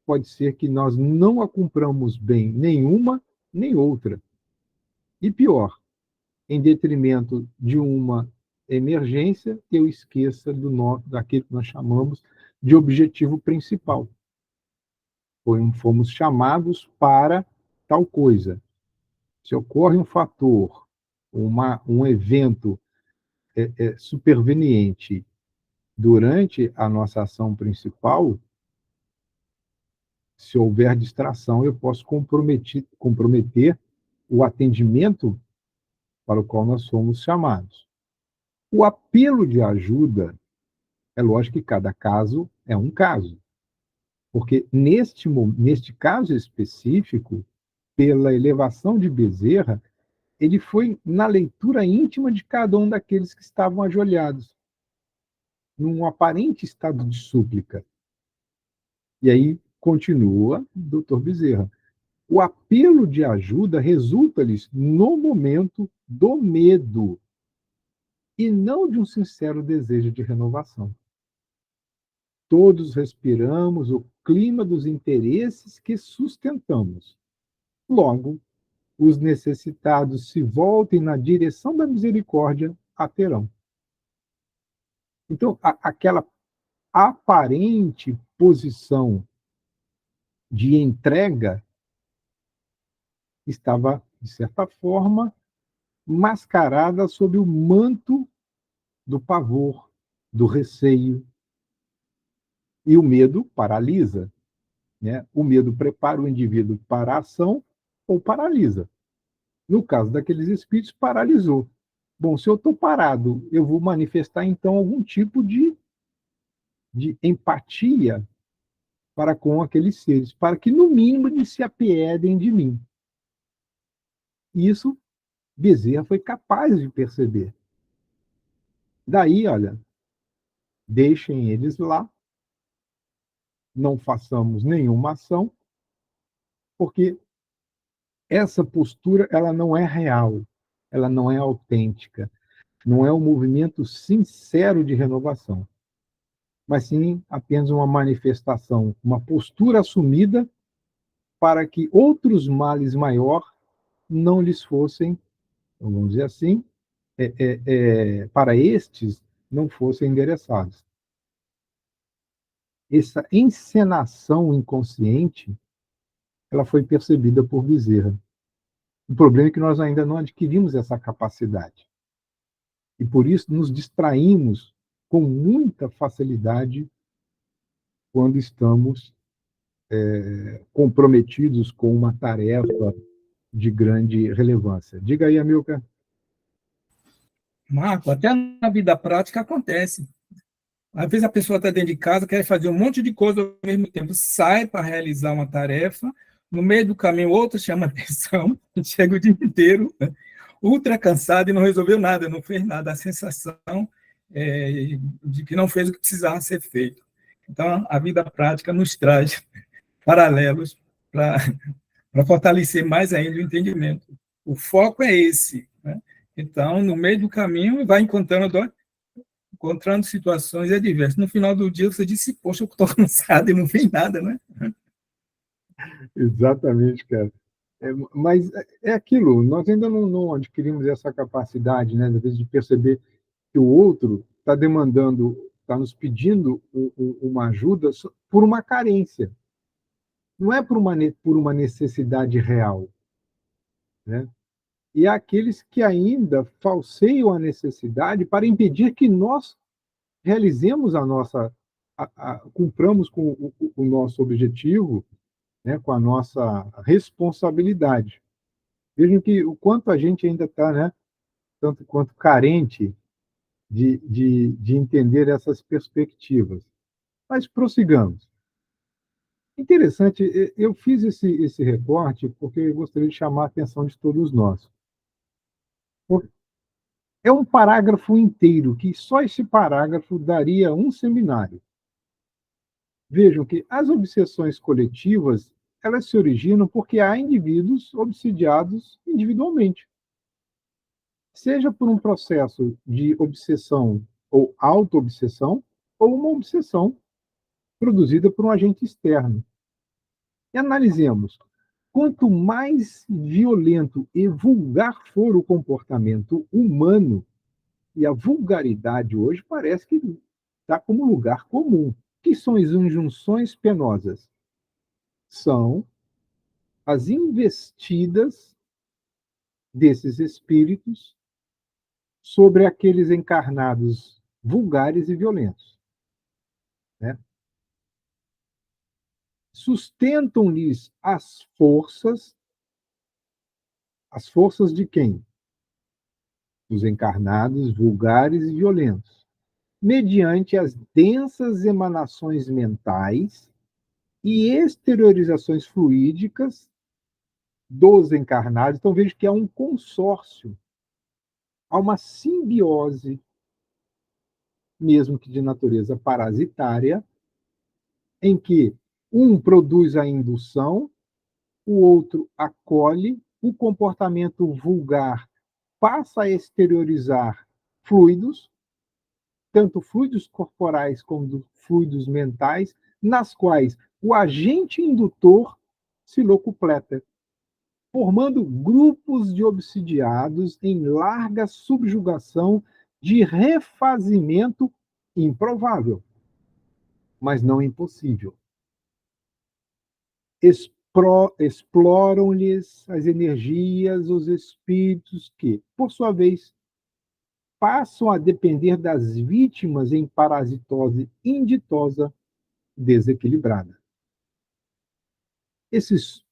pode ser que nós não a cumpramos bem nenhuma nem outra. E pior, em detrimento de uma emergência, eu esqueça daquilo que nós chamamos de objetivo principal. Fomos chamados para tal coisa. Se ocorre um fator, um evento superveniente durante a nossa ação principal, se houver distração, eu posso comprometer o atendimento para o qual nós somos chamados. O apelo de ajuda, é lógico que cada caso é um caso, porque neste caso específico, pela elevação de Bezerra, ele foi na leitura íntima de cada um daqueles que estavam ajoelhados, num aparente estado de súplica. E aí continua Dr. Bezerra. O apelo de ajuda resulta-lhes no momento do medo e não de um sincero desejo de renovação. Todos respiramos o clima dos interesses que sustentamos. Logo, os necessitados se voltem na direção da misericórdia, a terão. Então, aquela aparente posição de entrega estava, de certa forma, mascarada sob o manto do pavor, do receio. E o medo paralisa. Né? O medo prepara o indivíduo para a ação ou paralisa. No caso daqueles espíritos, paralisou. Bom, se eu estou parado, eu vou manifestar, então, algum tipo de empatia para com aqueles seres, para que, no mínimo, eles se apiedem de mim. E isso Bezerra foi capaz de perceber. Daí, olha, deixem eles lá, não façamos nenhuma ação, porque essa postura ela não é real, ela não é autêntica, não é um movimento sincero de renovação, mas sim apenas uma manifestação, uma postura assumida para que outros males maiores não lhes fossem, vamos dizer assim, para estes não fossem endereçados. Essa encenação inconsciente ela foi percebida por Bezerra. O problema é que nós ainda não adquirimos essa capacidade. E por isso nos distraímos com muita facilidade quando estamos comprometidos com uma tarefa de grande relevância. Diga aí, Amilcar. Marco, até na vida prática acontece. Às vezes a pessoa está dentro de casa, quer fazer um monte de coisa ao mesmo tempo, sai para realizar uma tarefa, no meio do caminho outra chama atenção, chega o dia inteiro, ultra cansado e não resolveu nada, não fez nada. A sensação de que não fez o que precisava ser feito. Então, a vida prática nos traz paralelos para fortalecer mais ainda o entendimento. O foco é esse. Né? Então, no meio do caminho, vai encontrando situações adversas. No final do dia, você disse, poxa, eu estou cansado e não fez nada, né? Exatamente, cara. Mas é aquilo, nós ainda não adquirimos essa capacidade, né, às vezes, de perceber que o outro está demandando, está nos pedindo uma ajuda por uma carência, não é por uma necessidade real. Né? E há aqueles que ainda falseiam a necessidade para impedir que nós realizemos a nossa, cumpramos com o nosso objetivo, né, com a nossa responsabilidade. Vejam que o quanto a gente ainda está, né, tanto quanto carente de entender essas perspectivas. Mas prossigamos. Interessante, eu fiz esse recorte porque eu gostaria de chamar a atenção de todos nós. É um parágrafo inteiro, que só esse parágrafo daria um seminário. Vejam que as obsessões coletivas, elas se originam porque há indivíduos obsidiados individualmente. Seja por um processo de obsessão ou auto-obsessão, ou uma obsessão produzida por um agente externo. E analisemos. Quanto mais violento e vulgar for o comportamento humano, e a vulgaridade hoje parece que está como lugar comum. O que são as injunções penosas? São as investidas desses espíritos sobre aqueles encarnados vulgares e violentos. Né? Sustentam-lhes as forças de quem? Dos encarnados vulgares e violentos, mediante as densas emanações mentais e exteriorizações fluídicas dos encarnados. Então, vejo que há um consórcio, há uma simbiose, mesmo que de natureza parasitária, em que um produz a indução, o outro acolhe, o comportamento vulgar passa a exteriorizar fluidos, tanto fluidos corporais como fluidos mentais, nas quais o agente indutor se locupleta, formando grupos de obsidiados em larga subjugação de refazimento improvável, mas não impossível. Exploram-lhes as energias, os espíritos que, por sua vez, passam a depender das vítimas em parasitose inditosa desequilibrada. Esses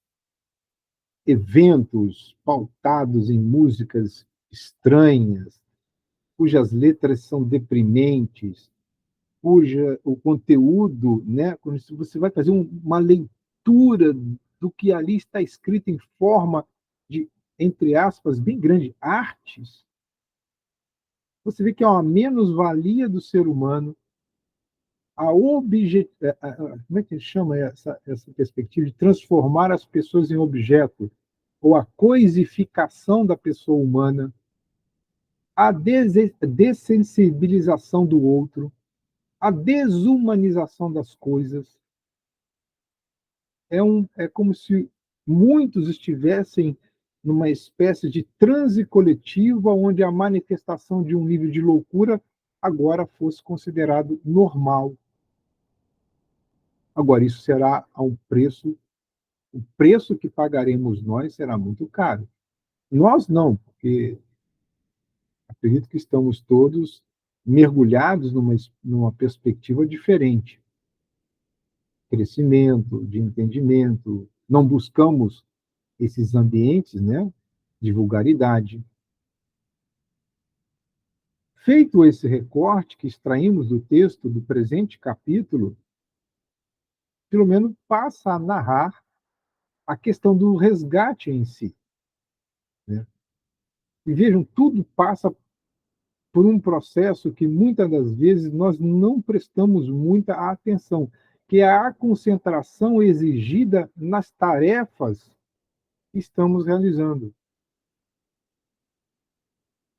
eventos pautados em músicas estranhas, cujas letras são deprimentes, cuja o conteúdo, né, quando você vai fazer uma leitura do que ali está escrito em forma de, entre aspas, bem grande, artes, você vê que é uma menos-valia do ser humano, como é que chama essa perspectiva de transformar as pessoas em objeto, ou a coisificação da pessoa humana, a dessensibilização do outro, a desumanização das coisas. É como se muitos estivessem numa espécie de transe coletiva, onde a manifestação de um nível de loucura agora fosse considerado normal. Agora, isso será a um preço, o preço que pagaremos nós será muito caro. Nós não, porque acredito que estamos todos mergulhados numa perspectiva diferente. Crescimento, de entendimento, não buscamos esses ambientes, né, de vulgaridade. Feito esse recorte que extraímos do texto do presente capítulo, pelo menos passa a narrar a questão do resgate em si, né? E vejam, tudo passa por um processo que muitas das vezes nós não prestamos muita atenção, que é a concentração exigida nas tarefas que estamos realizando.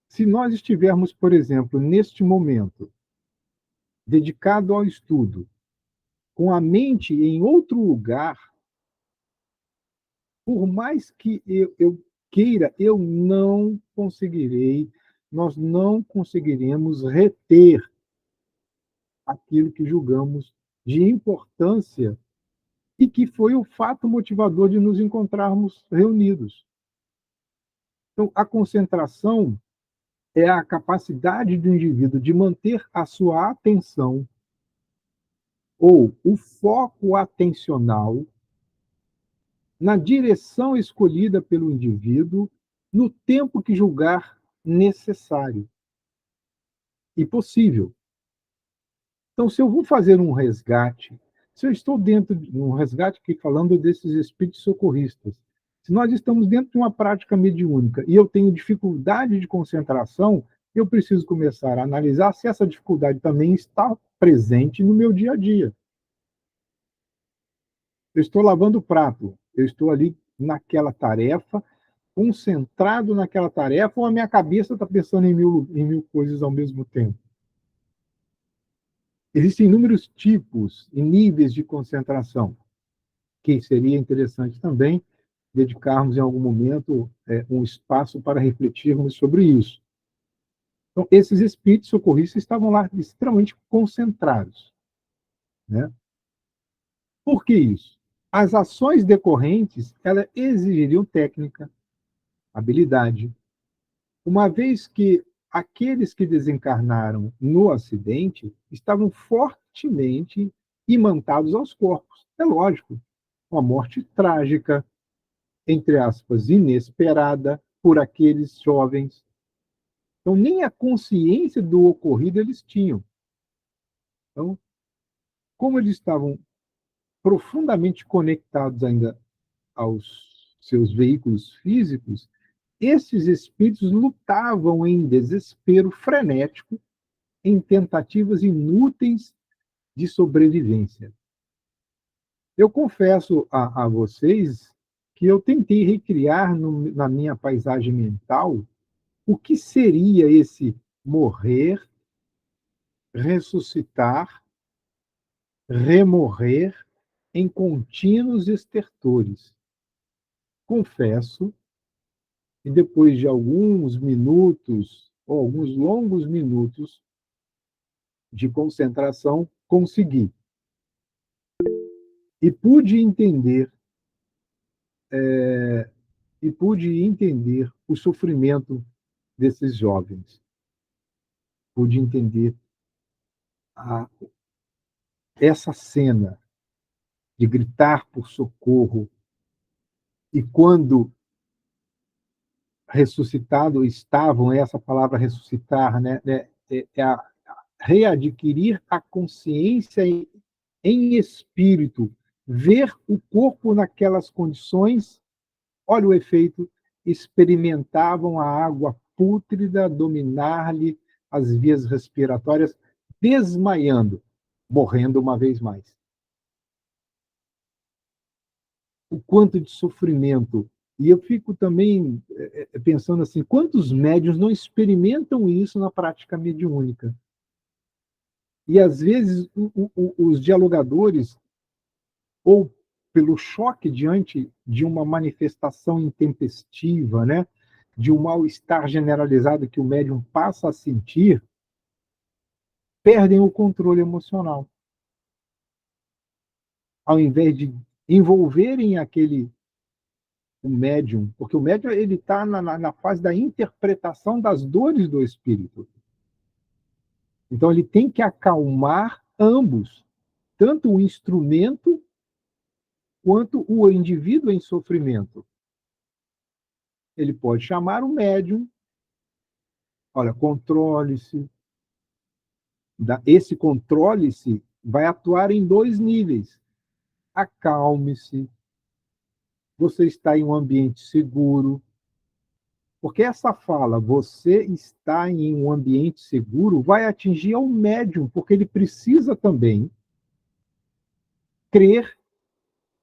Se nós estivermos, por exemplo, neste momento, dedicado ao estudo, com a mente em outro lugar, por mais que eu queira, eu não conseguirei, nós não conseguiremos reter aquilo que julgamos de importância e que foi o fato motivador de nos encontrarmos reunidos. Então, a concentração é a capacidade do indivíduo de manter a sua atenção ou o foco atencional na direção escolhida pelo indivíduo no tempo que julgar necessário e possível. Então, se eu vou fazer um resgate, se eu estou dentro de um resgate aqui falando desses espíritos socorristas, se nós estamos dentro de uma prática mediúnica e eu tenho dificuldade de concentração, eu preciso começar a analisar se essa dificuldade também está presente no meu dia a dia. Eu estou lavando o prato, eu estou ali naquela tarefa, concentrado naquela tarefa, ou a minha cabeça está pensando em mil coisas ao mesmo tempo? Existem inúmeros tipos e níveis de concentração, que seria interessante também dedicarmos em algum momento um espaço para refletirmos sobre isso. Então, esses espíritos socorristas estavam lá extremamente concentrados, né? Por que isso? As ações decorrentes, elas exigiriam técnica, habilidade, uma vez que aqueles que desencarnaram no acidente estavam fortemente imantados aos corpos. É lógico, uma morte trágica, entre aspas, inesperada por aqueles jovens. Então, nem a consciência do ocorrido eles tinham. Então, como eles estavam profundamente conectados ainda aos seus veículos físicos, esses espíritos lutavam em desespero frenético, em tentativas inúteis de sobrevivência. Eu confesso a vocês que eu tentei recriar na minha paisagem mental o que seria esse morrer, ressuscitar, remorrer em contínuos estertores. Confesso que depois de alguns minutos, ou alguns longos minutos de concentração, consegui. E pude entender, o sofrimento desses jovens. Pude entender a, essa cena de gritar por socorro, E quando ressuscitado estavam, essa palavra ressuscitar, né, readquirir a consciência em espírito, ver o corpo naquelas condições, olha o efeito, experimentavam a água pútrida dominar-lhe as vias respiratórias, desmaiando, morrendo uma vez mais. O quanto de sofrimento. E eu fico também pensando assim, quantos médiuns não experimentam isso na prática mediúnica? E, às vezes, os dialogadores, ou pelo choque diante de uma manifestação intempestiva, né, de um mal-estar generalizado que o médium passa a sentir, perdem o controle emocional. Ao invés de envolverem o médium, porque o médium ele está na fase da interpretação das dores do espírito. Então ele tem que acalmar ambos, tanto o instrumento quanto o indivíduo em sofrimento. Ele pode chamar o médium, olha, controle-se. Esse controle-se vai atuar em 2 níveis. Acalme-se. Você está em um ambiente seguro. Porque essa fala, você está em um ambiente seguro, vai atingir ao médium, porque ele precisa também crer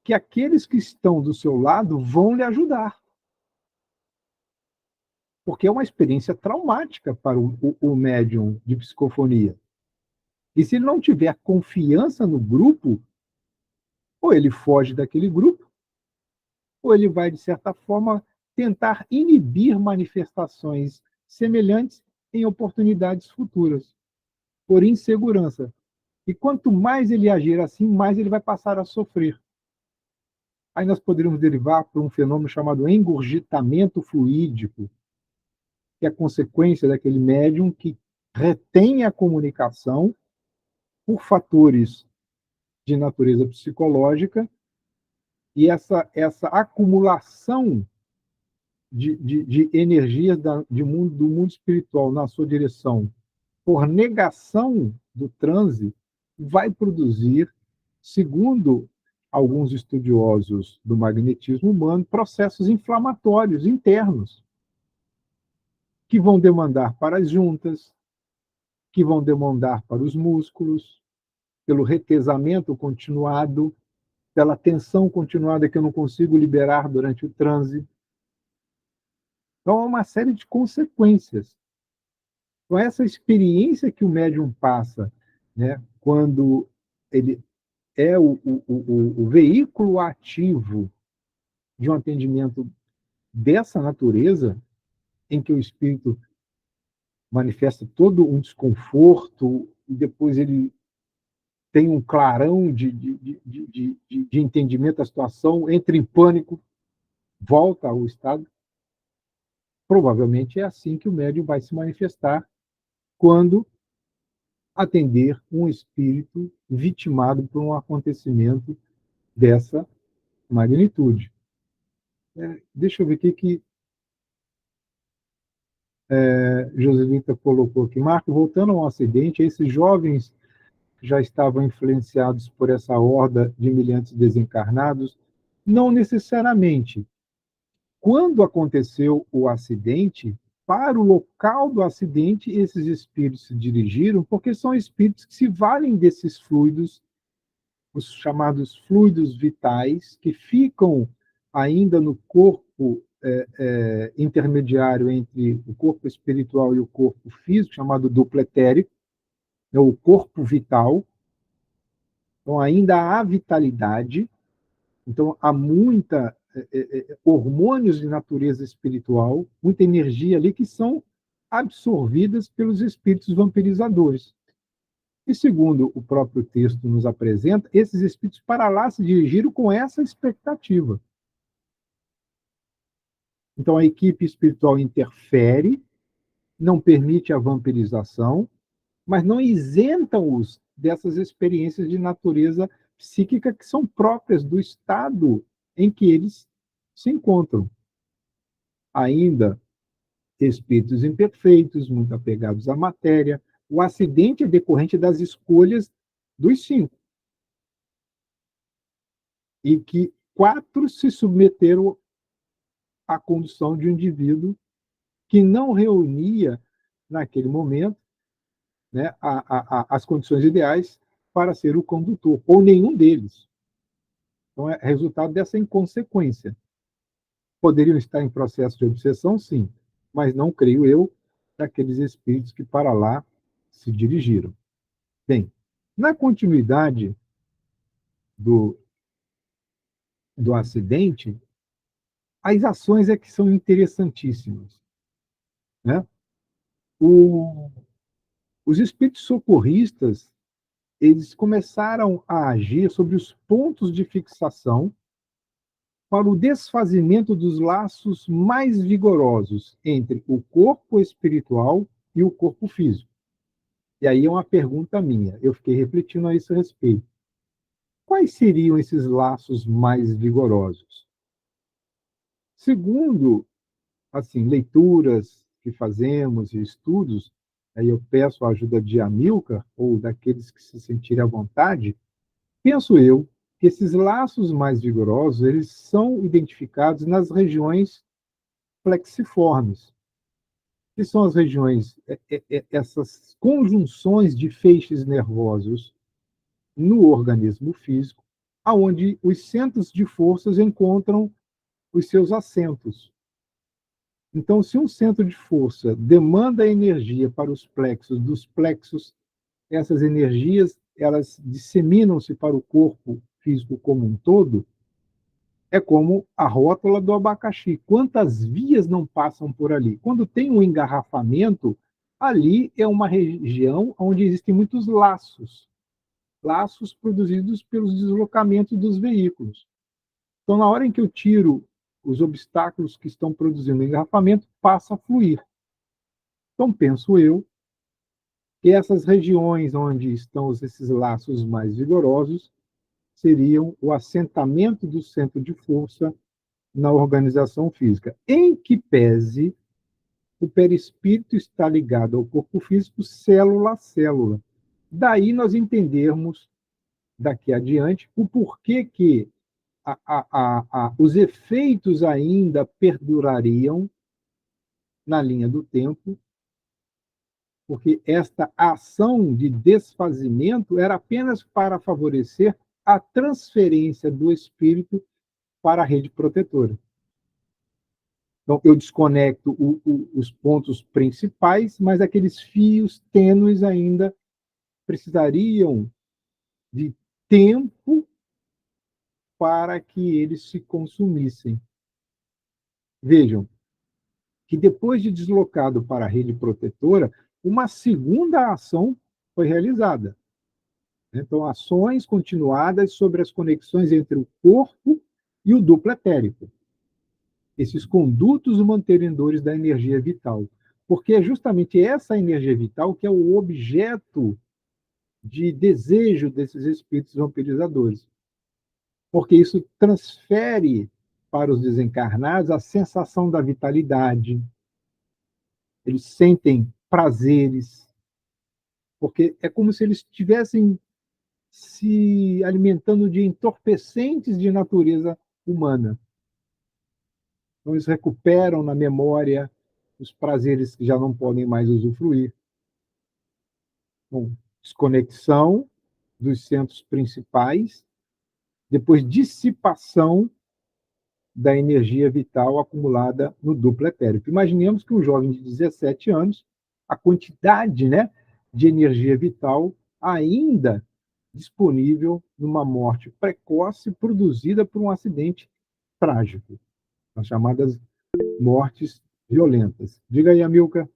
que aqueles que estão do seu lado vão lhe ajudar. Porque é uma experiência traumática para o médium de psicofonia. E se ele não tiver confiança no grupo, ou ele foge daquele grupo, ou ele vai, de certa forma, tentar inibir manifestações semelhantes em oportunidades futuras, por insegurança. E quanto mais ele agir assim, mais ele vai passar a sofrer. Aí nós poderíamos derivar para um fenômeno chamado engurgitamento fluídico, que é a consequência daquele médium que retém a comunicação por fatores de natureza psicológica, e essa acumulação de energias do mundo espiritual na sua direção, por negação do transe, vai produzir, segundo alguns estudiosos do magnetismo humano, processos inflamatórios internos, que vão demandar para as juntas, que vão demandar para os músculos, pelo retesamento continuado, pela tensão continuada que eu não consigo liberar durante o transe. Então, há uma série de consequências. Então, essa experiência que o médium passa, né, quando ele é o veículo ativo de um atendimento dessa natureza, em que o espírito manifesta todo um desconforto, e depois ele tem um clarão de entendimento da situação, entra em pânico, volta ao estado. Provavelmente é assim que o médium vai se manifestar quando atender um espírito vitimado por um acontecimento dessa magnitude. Deixa eu ver o que Joselita colocou aqui. Marco, voltando ao acidente, esses jovens já estavam influenciados por essa horda de miliantes desencarnados? Não necessariamente. Quando aconteceu o acidente, para o local do acidente, esses espíritos se dirigiram, porque são espíritos que se valem desses fluidos, os chamados fluidos vitais, que ficam ainda no corpo intermediário entre o corpo espiritual e o corpo físico, chamado duplo etérico, é o corpo vital. Então, ainda há vitalidade, então há muita hormônios de natureza espiritual, muita energia ali que são absorvidas pelos espíritos vampirizadores. E segundo o próprio texto nos apresenta, esses espíritos para lá se dirigiram com essa expectativa. Então a equipe espiritual interfere, não permite a vampirização, mas não isenta-os dessas experiências de natureza psíquica que são próprias do estado em que eles se encontram. Ainda espíritos imperfeitos, muito apegados à matéria. O acidente é decorrente das escolhas dos 5. E que 4 se submeteram à condução de um indivíduo que não reunia, naquele momento, né, as condições ideais para ser o condutor, ou nenhum deles. Então, é resultado dessa inconsequência. Poderiam estar em processo de obsessão, sim, mas não creio eu daqueles espíritos que para lá se dirigiram. Bem, na continuidade do acidente, as ações é que são interessantíssimas, né? Os espíritos socorristas, eles começaram a agir sobre os pontos de fixação para o desfazimento dos laços mais vigorosos entre o corpo espiritual e o corpo físico. E aí é uma pergunta minha, eu fiquei refletindo a esse respeito. Quais seriam esses laços mais vigorosos? Segundo, assim, leituras que fazemos e estudos, aí eu peço a ajuda de Amilcar ou daqueles que se sentirem à vontade, penso eu que esses laços mais vigorosos, eles são identificados nas regiões plexiformes, que são as regiões, essas conjunções de feixes nervosos no organismo físico, aonde os centros de forças encontram os seus assentos. Então, se um centro de força demanda energia para os plexos, dos plexos, essas energias elas disseminam-se para o corpo físico como um todo, é como a rótula do abacaxi. Quantas vias não passam por ali? Quando tem um engarrafamento, ali é uma região onde existem muitos laços, laços produzidos pelos deslocamentos dos veículos. Então, na hora em que eu tiro os obstáculos que estão produzindo engarrafamento, passa a fluir. Então, penso eu que essas regiões onde estão esses laços mais vigorosos seriam o assentamento do centro de força na organização física, em que pese o perispírito está ligado ao corpo físico célula a célula. Daí nós entendermos, daqui adiante, o porquê que os efeitos ainda perdurariam na linha do tempo, porque esta ação de desfazimento era apenas para favorecer a transferência do espírito para a rede protetora. Então, eu desconecto os pontos principais, mas aqueles fios tênues ainda precisariam de tempo para que eles se consumissem. Vejam que depois de deslocado para a rede protetora, uma segunda ação foi realizada. Então, ações continuadas sobre as conexões entre o corpo e o duplo etérico. Esses condutos mantenedores da energia vital. Porque é justamente essa energia vital que é o objeto de desejo desses espíritos vampirizadores. Porque isso transfere para os desencarnados a sensação da vitalidade. Eles sentem prazeres, porque é como se eles estivessem se alimentando de entorpecentes de natureza humana. Então, eles recuperam na memória os prazeres que já não podem mais usufruir. Bom, desconexão dos centros principais, depois dissipação da energia vital acumulada no duplo etérico. Imaginemos que um jovem de 17 anos, a quantidade, né, de energia vital ainda disponível numa morte precoce produzida por um acidente trágico, as chamadas mortes violentas. Diga aí, Amilcar.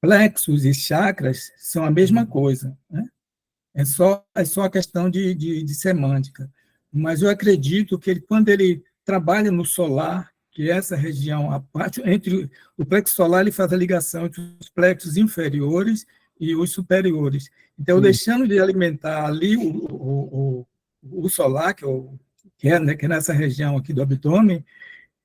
Plexos e chakras são a mesma coisa, né? É só a questão de semântica. Mas eu acredito que quando ele trabalha no solar, que é essa região, a parte entre o plexo solar, ele faz a ligação entre os plexos inferiores e os superiores. Então, deixando de alimentar ali o solar, que é o que é nessa região aqui do abdômen.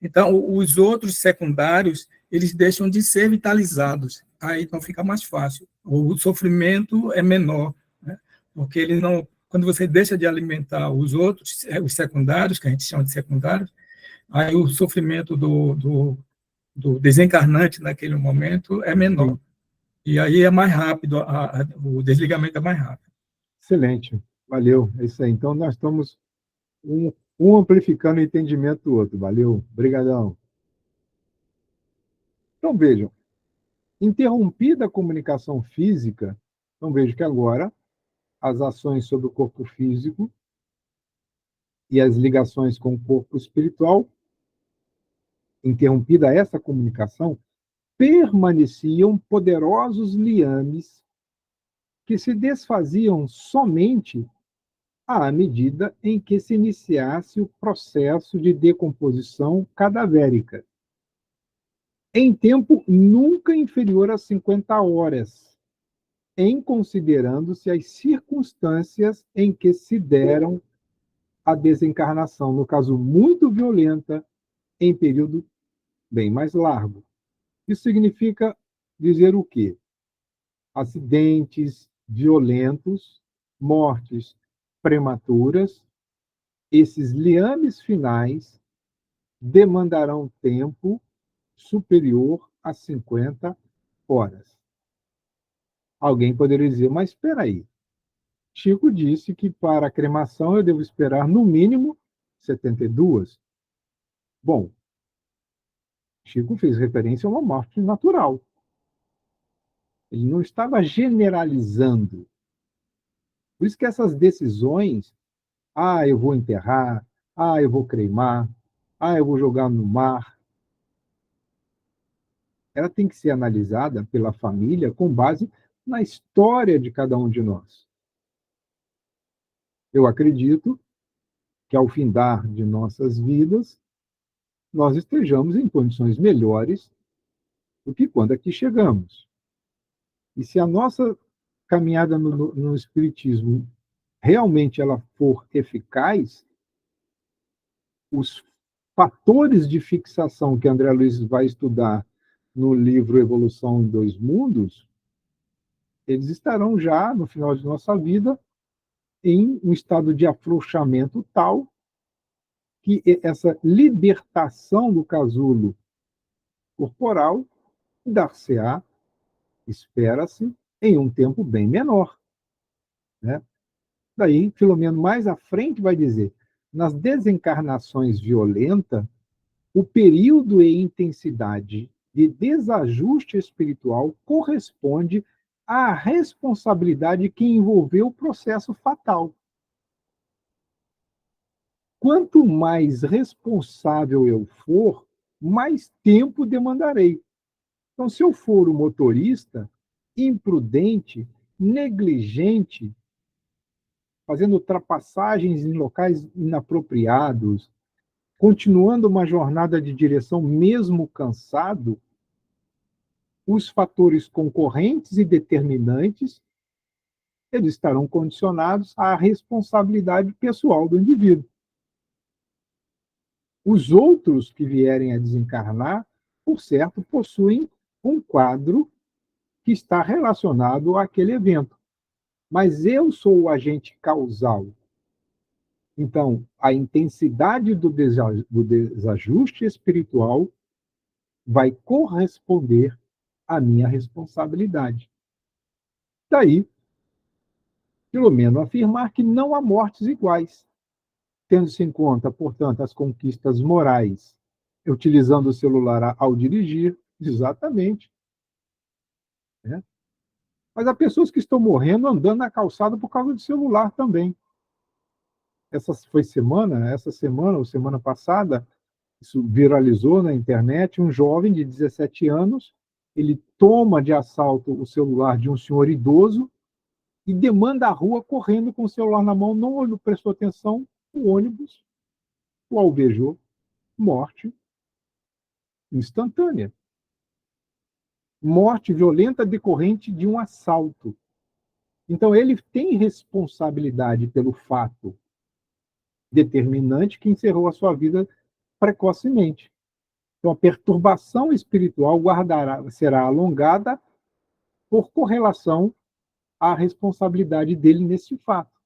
Então, os outros secundários, eles deixam de ser vitalizados. Aí então fica mais fácil. O sofrimento é menor, né? Porque ele não, quando você deixa de alimentar os outros, os secundários, que a gente chama de secundários, aí o sofrimento do desencarnante naquele momento é menor. Sim. E aí é mais rápido, o desligamento é mais rápido. Excelente, valeu, é isso aí. Então, nós estamos um amplificando o entendimento do outro, valeu, obrigadão. Então, vejam, interrompida a comunicação física, então vejo que agora as ações sobre o corpo físico e as ligações com o corpo espiritual, interrompida essa comunicação, permaneciam poderosos liames que se desfaziam somente à medida em que se iniciasse o processo de decomposição cadavérica, em tempo nunca inferior a 50 horas, em considerando-se as circunstâncias em que se deram a desencarnação, no caso muito violenta, em período bem mais largo. Isso significa dizer o quê? Acidentes violentos, mortes prematuras, esses liames finais demandarão tempo superior a 50 horas. Alguém poderia dizer, mas espera aí, Chico disse que para a cremação eu devo esperar no mínimo 72. Bom, Chico fez referência a uma morte natural. Ele não estava generalizando. Por isso que essas decisões, eu vou enterrar, eu vou cremar, eu vou jogar no mar, ela tem que ser analisada pela família com base na história de cada um de nós. Eu acredito que ao findar de nossas vidas, nós estejamos em condições melhores do que quando aqui chegamos. E se a nossa caminhada no Espiritismo realmente ela for eficaz, os fatores de fixação que André Luiz vai estudar no livro Evolução em Dois Mundos, eles estarão já, no final de nossa vida, em um estado de afrouxamento tal que essa libertação do casulo corporal dar-se-á, espera-se, em um tempo bem menor. Né? Daí, Filomeno, mais à frente, vai dizer, nas desencarnações violentas, o período e intensidade de desajuste espiritual corresponde à responsabilidade que envolveu o processo fatal. Quanto mais responsável eu for, mais tempo demandarei. Então, se eu for o motorista imprudente, negligente, fazendo ultrapassagens em locais inapropriados, continuando uma jornada de direção mesmo cansado, os fatores concorrentes e determinantes eles estarão condicionados à responsabilidade pessoal do indivíduo. Os outros que vierem a desencarnar, por certo, possuem um quadro que está relacionado àquele evento. Mas eu sou o agente causal. Então, a intensidade do desajuste espiritual vai corresponder à minha responsabilidade. Daí, Filomeno afirmar que não há mortes iguais, tendo-se em conta, portanto, as conquistas morais, utilizando o celular ao dirigir, exatamente. Né? Mas há pessoas que estão morrendo andando na calçada por causa do celular também. Essa semana ou semana passada, isso viralizou na internet, um jovem de 17 anos, ele toma de assalto o celular de um senhor idoso e demanda a rua correndo com o celular na mão, não prestou atenção, o ônibus o alvejou, morte instantânea. Morte violenta decorrente de um assalto. Então, ele tem responsabilidade pelo fato. determinante que encerrou a sua vida precocemente. Então, a perturbação espiritual será alongada por correlação à responsabilidade dele nesse fato.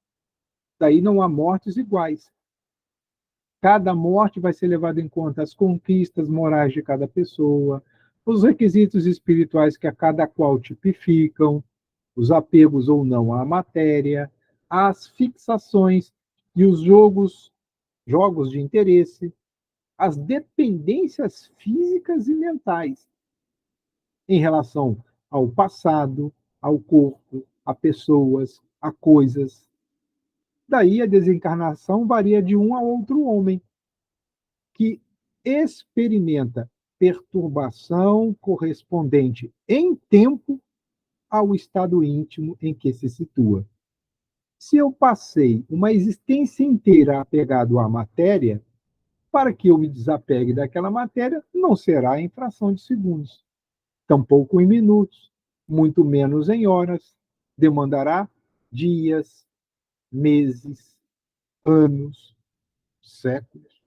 Daí não há mortes iguais. Cada morte vai ser levada em conta as conquistas morais de cada pessoa, os requisitos espirituais que a cada qual tipificam, os apegos ou não à matéria, as fixações e os jogos de interesse, as dependências físicas e mentais em relação ao passado, ao corpo, a pessoas, a coisas. Daí a desencarnação varia de um a outro homem, que experimenta perturbação correspondente em tempo ao estado íntimo em que se situa. Se eu passei uma existência inteira apegado à matéria, para que eu me desapegue daquela matéria, não será em fração de segundos, tampouco em minutos, muito menos em horas. Demandará dias, meses, anos, séculos.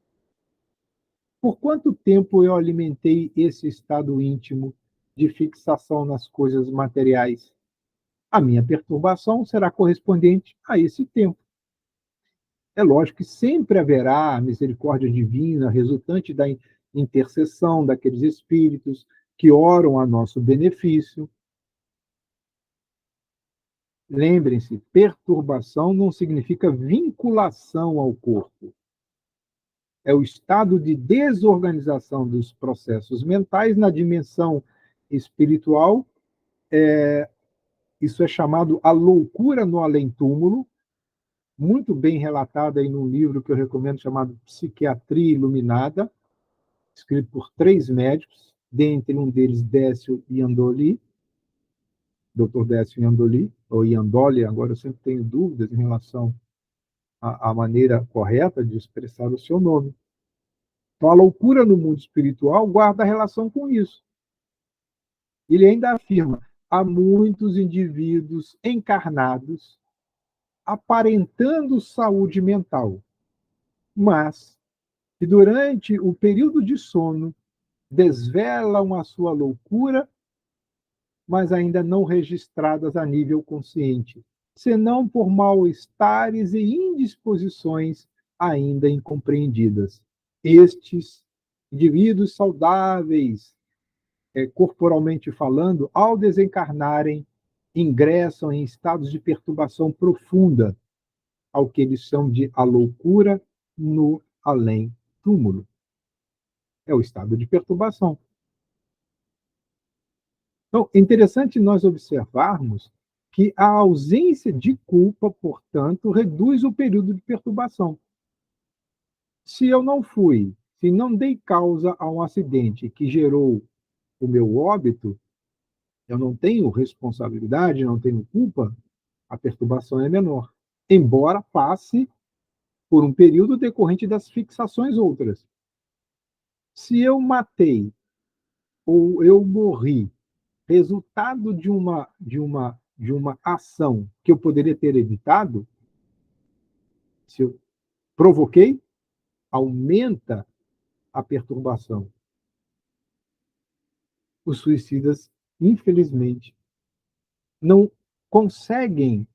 Por quanto tempo eu alimentei esse estado íntimo de fixação nas coisas materiais? A minha perturbação será correspondente a esse tempo. É lógico que sempre haverá a misericórdia divina resultante da intercessão daqueles espíritos que oram a nosso benefício. Lembrem-se, perturbação não significa vinculação ao corpo. É o estado de desorganização dos processos mentais na dimensão espiritual. Isso é chamado a loucura no além-túmulo, muito bem relatada aí num livro que eu recomendo, chamado Psiquiatria Iluminada, escrito por 3 médicos, dentre um deles Décio Iandoli, Dr. Décio Iandoli, ou Iandoli, agora eu sempre tenho dúvidas em relação à maneira correta de expressar o seu nome. Então, a loucura no mundo espiritual guarda relação com isso. Ele ainda afirma: há muitos indivíduos encarnados aparentando saúde mental, mas que durante o período de sono desvelam a sua loucura, mas ainda não registradas a nível consciente, senão por mal-estares e indisposições ainda incompreendidas. Estes indivíduos saudáveis, corporalmente falando, ao desencarnarem, ingressam em estados de perturbação profunda, ao que eles chamam de a loucura no além-túmulo. É o estado de perturbação. Então, é interessante nós observarmos que a ausência de culpa, portanto, reduz o período de perturbação. Se eu se não dei causa a um acidente que gerou o meu óbito, eu não tenho responsabilidade, não tenho culpa, a perturbação é menor. Embora passe por um período decorrente das fixações outras. Se eu matei ou eu morri, resultado de uma ação que eu poderia ter evitado, se eu provoquei, aumenta a perturbação. Os suicidas, infelizmente, não conseguem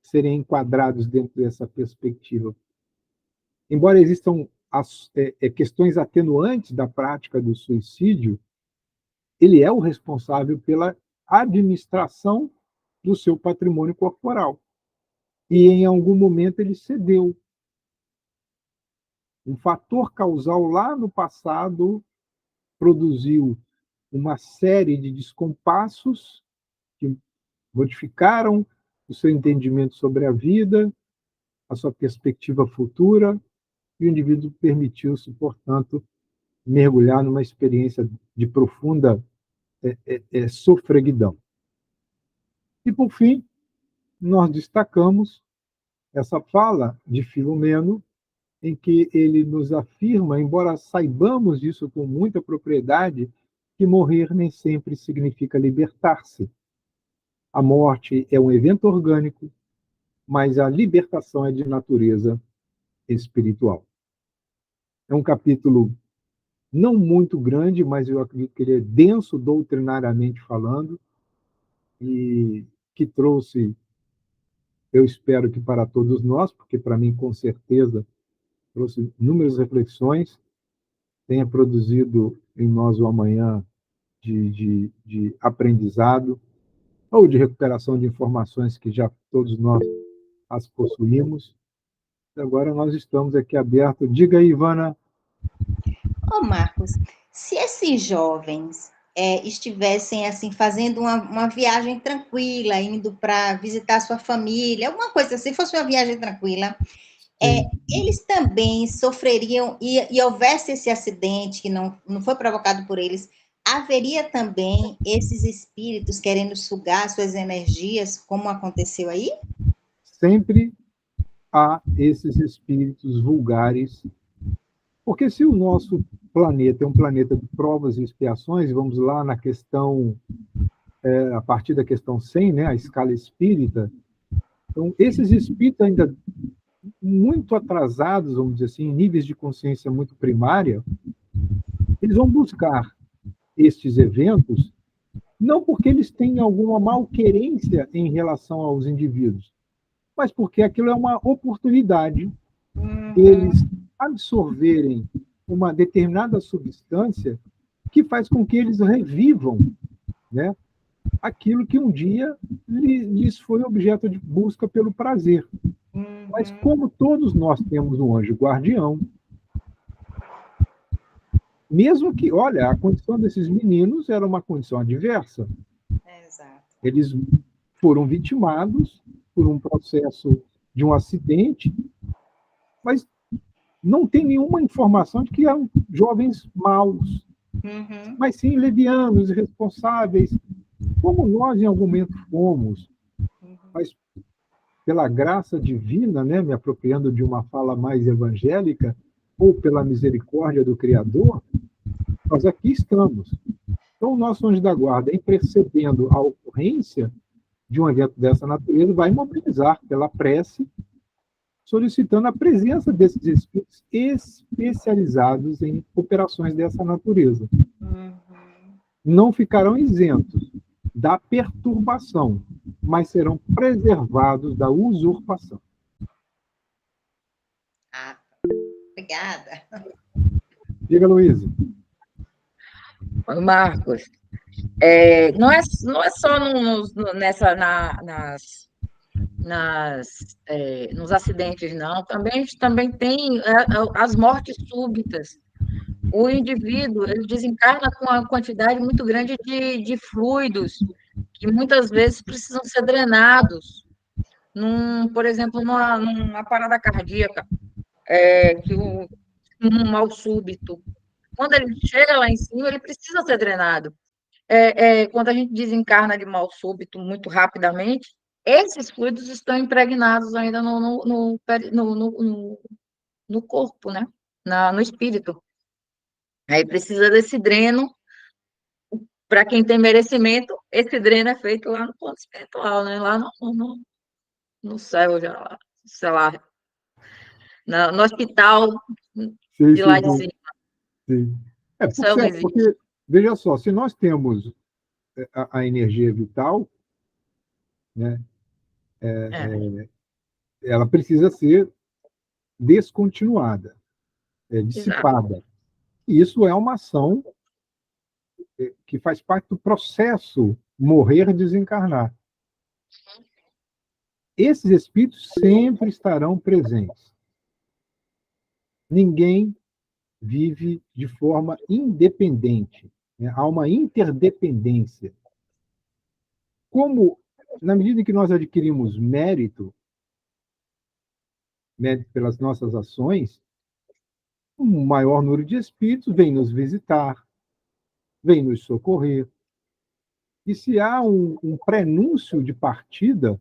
serem enquadrados dentro dessa perspectiva. Embora existam questões atenuantes da prática do suicídio, ele é o responsável pela administração do seu patrimônio corporal. E em algum momento ele cedeu. Um fator causal lá no passado produziu uma série de descompassos que modificaram o seu entendimento sobre a vida, a sua perspectiva futura, e o indivíduo permitiu-se, portanto, mergulhar numa experiência de profunda sofreguidão. E, por fim, nós destacamos essa fala de Filomeno, em que ele nos afirma, embora saibamos isso com muita propriedade, que morrer nem sempre significa libertar-se. A morte é um evento orgânico mas a libertação é de natureza espiritual. É um capítulo não muito grande, mas eu acredito que ele é denso doutrinariamente falando e que trouxe, eu espero que para todos nós, porque para mim, com certeza, trouxe inúmeras reflexões, tenha produzido em nós o amanhã de aprendizado ou de recuperação de informações que já todos nós as possuímos. Agora nós estamos aqui abertos. Diga aí, Ivana. Ô, Marcos, se esses jovens estivessem assim fazendo uma viagem tranquila, indo para visitar sua família, alguma coisa assim, fosse uma viagem tranquila, eles também sofreriam, e houvesse esse acidente que não foi provocado por eles, haveria também esses espíritos querendo sugar suas energias, como aconteceu aí? Sempre há esses espíritos vulgares, porque se o nosso planeta é um planeta de provas e expiações, vamos lá na questão, a partir da questão 100, né, a escala espírita, então esses espíritos ainda muito atrasados, vamos dizer assim, em níveis de consciência muito primária, eles vão buscar estes eventos não porque eles têm alguma malquerência em relação aos indivíduos, mas porque aquilo é uma oportunidade deles absorverem uma determinada substância que faz com que eles revivam, né, aquilo que um dia lhes foi objeto de busca pelo prazer. Mas como todos nós temos um anjo guardião, mesmo que, olha, a condição desses meninos era uma condição adversa. Exato. Eles foram vitimados por um processo de um acidente, mas não tem nenhuma informação de que eram jovens maus, mas sim levianos, irresponsáveis, como nós em algum momento fomos. Mas pela graça divina, né, me apropriando de uma fala mais evangélica, ou pela misericórdia do Criador, nós aqui estamos. Então, o nosso anjo da guarda, em percebendo a ocorrência de um evento dessa natureza, vai mobilizar pela prece, solicitando a presença desses espíritos especializados em operações dessa natureza. Não ficarão isentos da perturbação, mas serão preservados da usurpação. Obrigada. Diga, Luísa. Marcos, não é só nos acidentes, não. Também tem as mortes súbitas. O indivíduo ele desencarna com uma quantidade muito grande de fluidos que muitas vezes precisam ser drenados. Por exemplo, numa parada cardíaca, um mal súbito. Quando ele chega lá em cima, ele precisa ser drenado. Quando a gente desencarna de mal súbito muito rapidamente, esses fluidos estão impregnados ainda no corpo, né? No espírito. Aí precisa desse dreno. Para quem tem merecimento, esse dreno é feito lá no plano espiritual, né? Lá no céu, já lá, sei lá, no hospital de lá de cima. Sim. Porque, veja só, se nós temos a energia vital, né, ela precisa ser descontinuada, dissipada. Exato. E isso é uma ação que faz parte do processo morrer e desencarnar. Esses espíritos sempre estarão presentes. Ninguém vive de forma independente, né? Há uma interdependência. Como, na medida que nós adquirimos mérito pelas nossas ações, um maior número de espíritos vem nos visitar, vem nos socorrer. E se há um prenúncio de partida,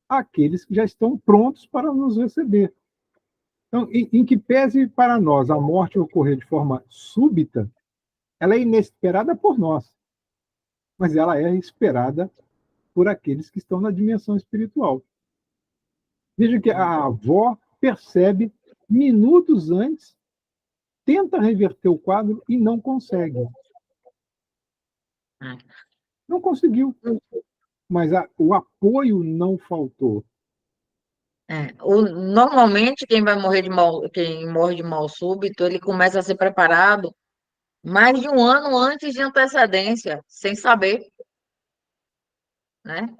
há aqueles que já estão prontos para nos receber. Então, em que pese para nós a morte ocorrer de forma súbita, ela é inesperada por nós, mas ela é esperada por aqueles que estão na dimensão espiritual. Veja que a avó percebe minutos antes, tenta reverter o quadro e não consegue. Não conseguiu, mas o apoio não faltou. Normalmente, quem morre de mal súbito, ele começa a ser preparado mais de um ano antes de antecedência, sem saber, né?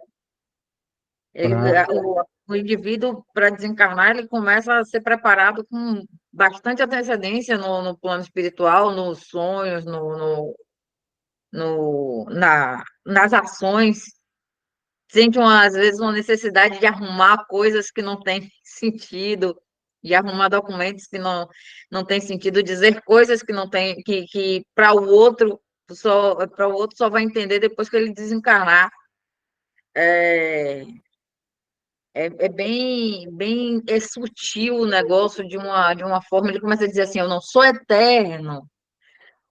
O indivíduo, para desencarnar, ele começa a ser preparado com bastante antecedência no plano espiritual, nos sonhos, nas ações. Sente, às vezes, uma necessidade de arrumar coisas que não têm sentido, de arrumar documentos que não têm sentido, dizer coisas que não tem, que para o outro só vai entender depois que ele desencarnar. É sutil o negócio de uma forma, ele começa a dizer assim, eu não sou eterno,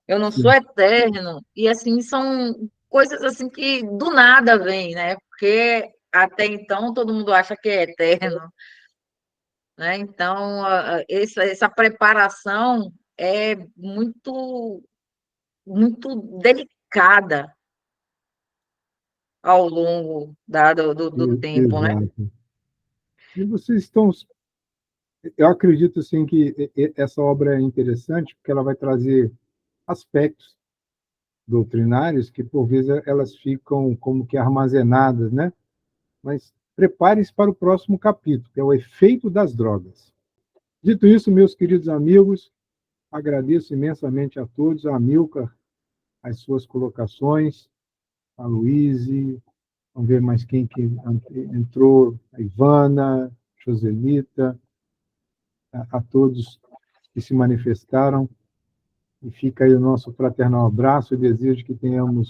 eu não sou eterno, e assim, são coisas assim que do nada vem, né? Porque até então todo mundo acha que é eterno, né? Então, essa preparação é muito, muito delicada ao longo do tempo, né? Exato. E vocês estão... Eu acredito assim, que essa obra é interessante porque ela vai trazer aspectos doutrinários que, por vezes, elas ficam como que armazenadas, né? Mas prepare-se para o próximo capítulo, que é o efeito das drogas. Dito isso, meus queridos amigos, agradeço imensamente a todos, a Amilcar, as suas colocações, a Luíse, vamos ver mais quem que entrou, a Ivana, Joselita, a todos que se manifestaram. E fica aí o nosso fraternal abraço e desejo que tenhamos